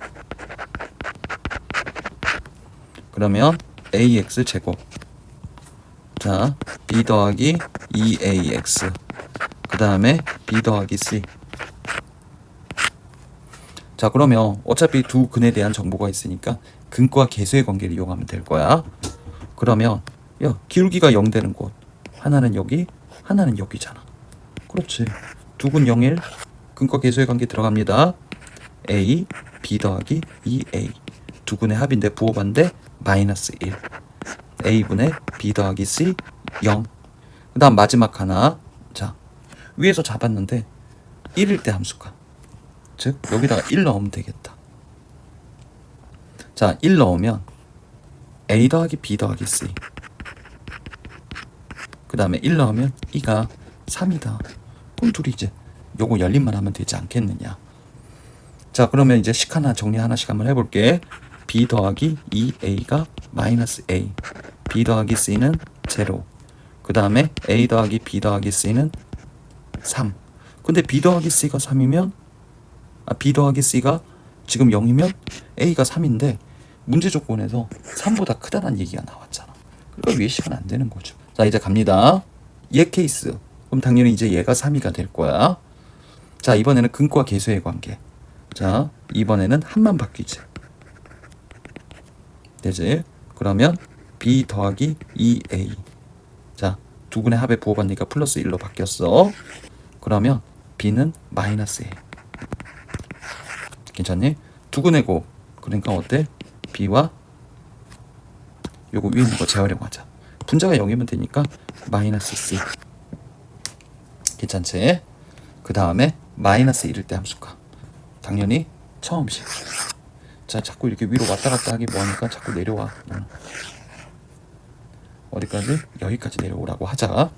그러면 ax 제곱. 자, b 더하기 2ax. 그 다음에 b 더하기 c. 자, 그러면 어차피 두 근에 대한 정보가 있으니까 근과 계수의 관계를 이용하면 될 거야. 그러면 야, 기울기가 0 되는 곳 하나는 여기, 하나는 여기잖아. 그렇지. 두 근 0, 1 근과 계수의 관계 들어갑니다. a, b 더하기 2a. 두 근의 합인데 부호반대 마이너스 1. a분의 b 더하기 c 0. 그 다음 마지막 하나. 자, 위에서 잡았는데 1일 때 함수가, 즉 여기다가 1 넣으면 되겠다. 자, 1 넣으면 a 더하기 b 더하기 c. 그 다음에 1 넣으면 2가 3이다. 그럼 둘이 이제 요거 열림만 하면 되지 않겠느냐. 자, 그러면 이제 식 하나 정리 하나씩 한번 해볼게. b 더하기 2a가 마이너스 a. b 더하기 c는 제로. 그 다음에 a 더하기 b 더하기 c는 3. 근데 b 더하기 c가 3이면 b 더하기 c가 지금 0이면 a가 3인데 문제 조건에서 3보다 크다는 얘기가 나왔잖아. 그러니까 위에 식은 안 되는 거죠. 자, 이제 갑니다. 얘 케이스. 그럼 당연히 이제 얘가 3이가 될 거야. 자, 이번에는 근과 계수의 관계. 자, 이번에는 합만 바뀌지. 되지? 그러면 b 더하기 2a. 자, 두 근의 합의 부호반니까 플러스 1로 바뀌었어. 그러면 b는 마이너스 1. 괜찮니? 두 근의 곱. 그러니까 어때? b와 요거 위에 있는 거 재활용하자. 분자가 0이면 되니까 마이너스 c. 괜찮지? 그 다음에 마이너스 1일 때 함수가 당연히 처음식. 자, 자꾸 이렇게 위로 왔다 갔다 하기 뭐하니까 자꾸 내려와. 어디까지? 여기까지 내려오라고 하자.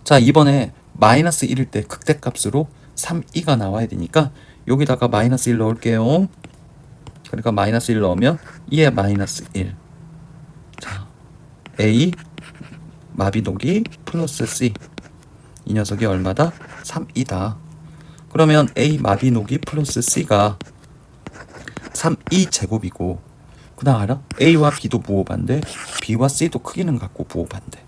자, 이번에 마이너스 1일 때 극대값으로 3이가 나와야 되니까 여기다가 마이너스 1 넣을게요. 그러니까 마이너스 1 넣으면 2에 마이너스 1. 자, A 마비노기 플러스 C. 이 녀석이 얼마다? 3이다. 그러면 A 마비노기 플러스 C가 3이 제곱이고, 그 다음 알아? A와 B도 부호반대, B와 C도 크기는 같고 부호반대.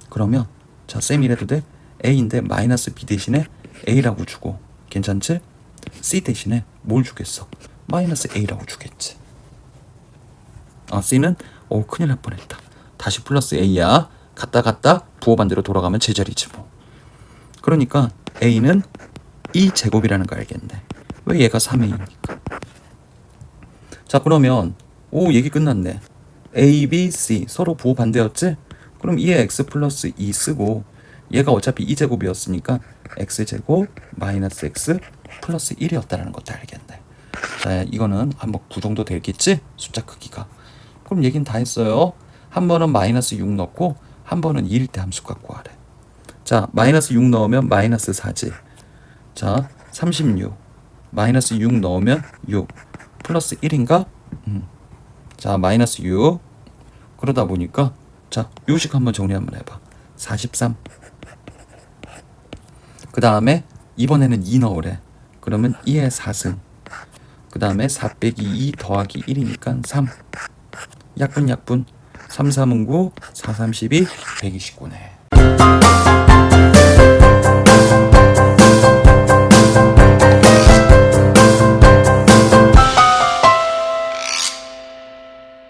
그러면 자, 쌤 이래도 돼? A인데 마이너스 B 대신에 A라고 주고, 괜찮지? C 대신에 뭘 주겠어? 마이너스 A라고 주겠지. C는 큰일 날 뻔했다. 다시 플러스 A야. 갔다 부호반대로 돌아가면 제자리지 뭐. 그러니까 A는 2제곱이라는 거 알겠네. 왜 얘가 3A니까. 자, 그러면 얘기 끝났네. A, B, C 서로 부호 반대였지? 그럼 2에 x 플러스 2 쓰고, 얘가 어차피 2제곱이었으니까 x제곱 마이너스 x 플러스 1이었다는 것도 알겠네. 자, 이거는 한번 9 정도 되겠지? 숫자 크기가. 그럼 얘기는 다 했어요. 한 번은 마이너스 6 넣고 한 번은 2일 때 함수 갖고 하래. 자, 마이너스 6 넣으면 마이너스 4지. 자, 36 마이너스 6 넣으면 6 플러스 1인가? 자, 마이너스 6. 그러다 보니까 자, 요식 한번 정리 한번 해봐. 43. 그 다음에 이번에는 2 넣으래. 그러면 2의 4승. 그 다음에 4 빼기 2 더하기 1이니까 3. 약분 3, 3은 9, 4, 32, 129네.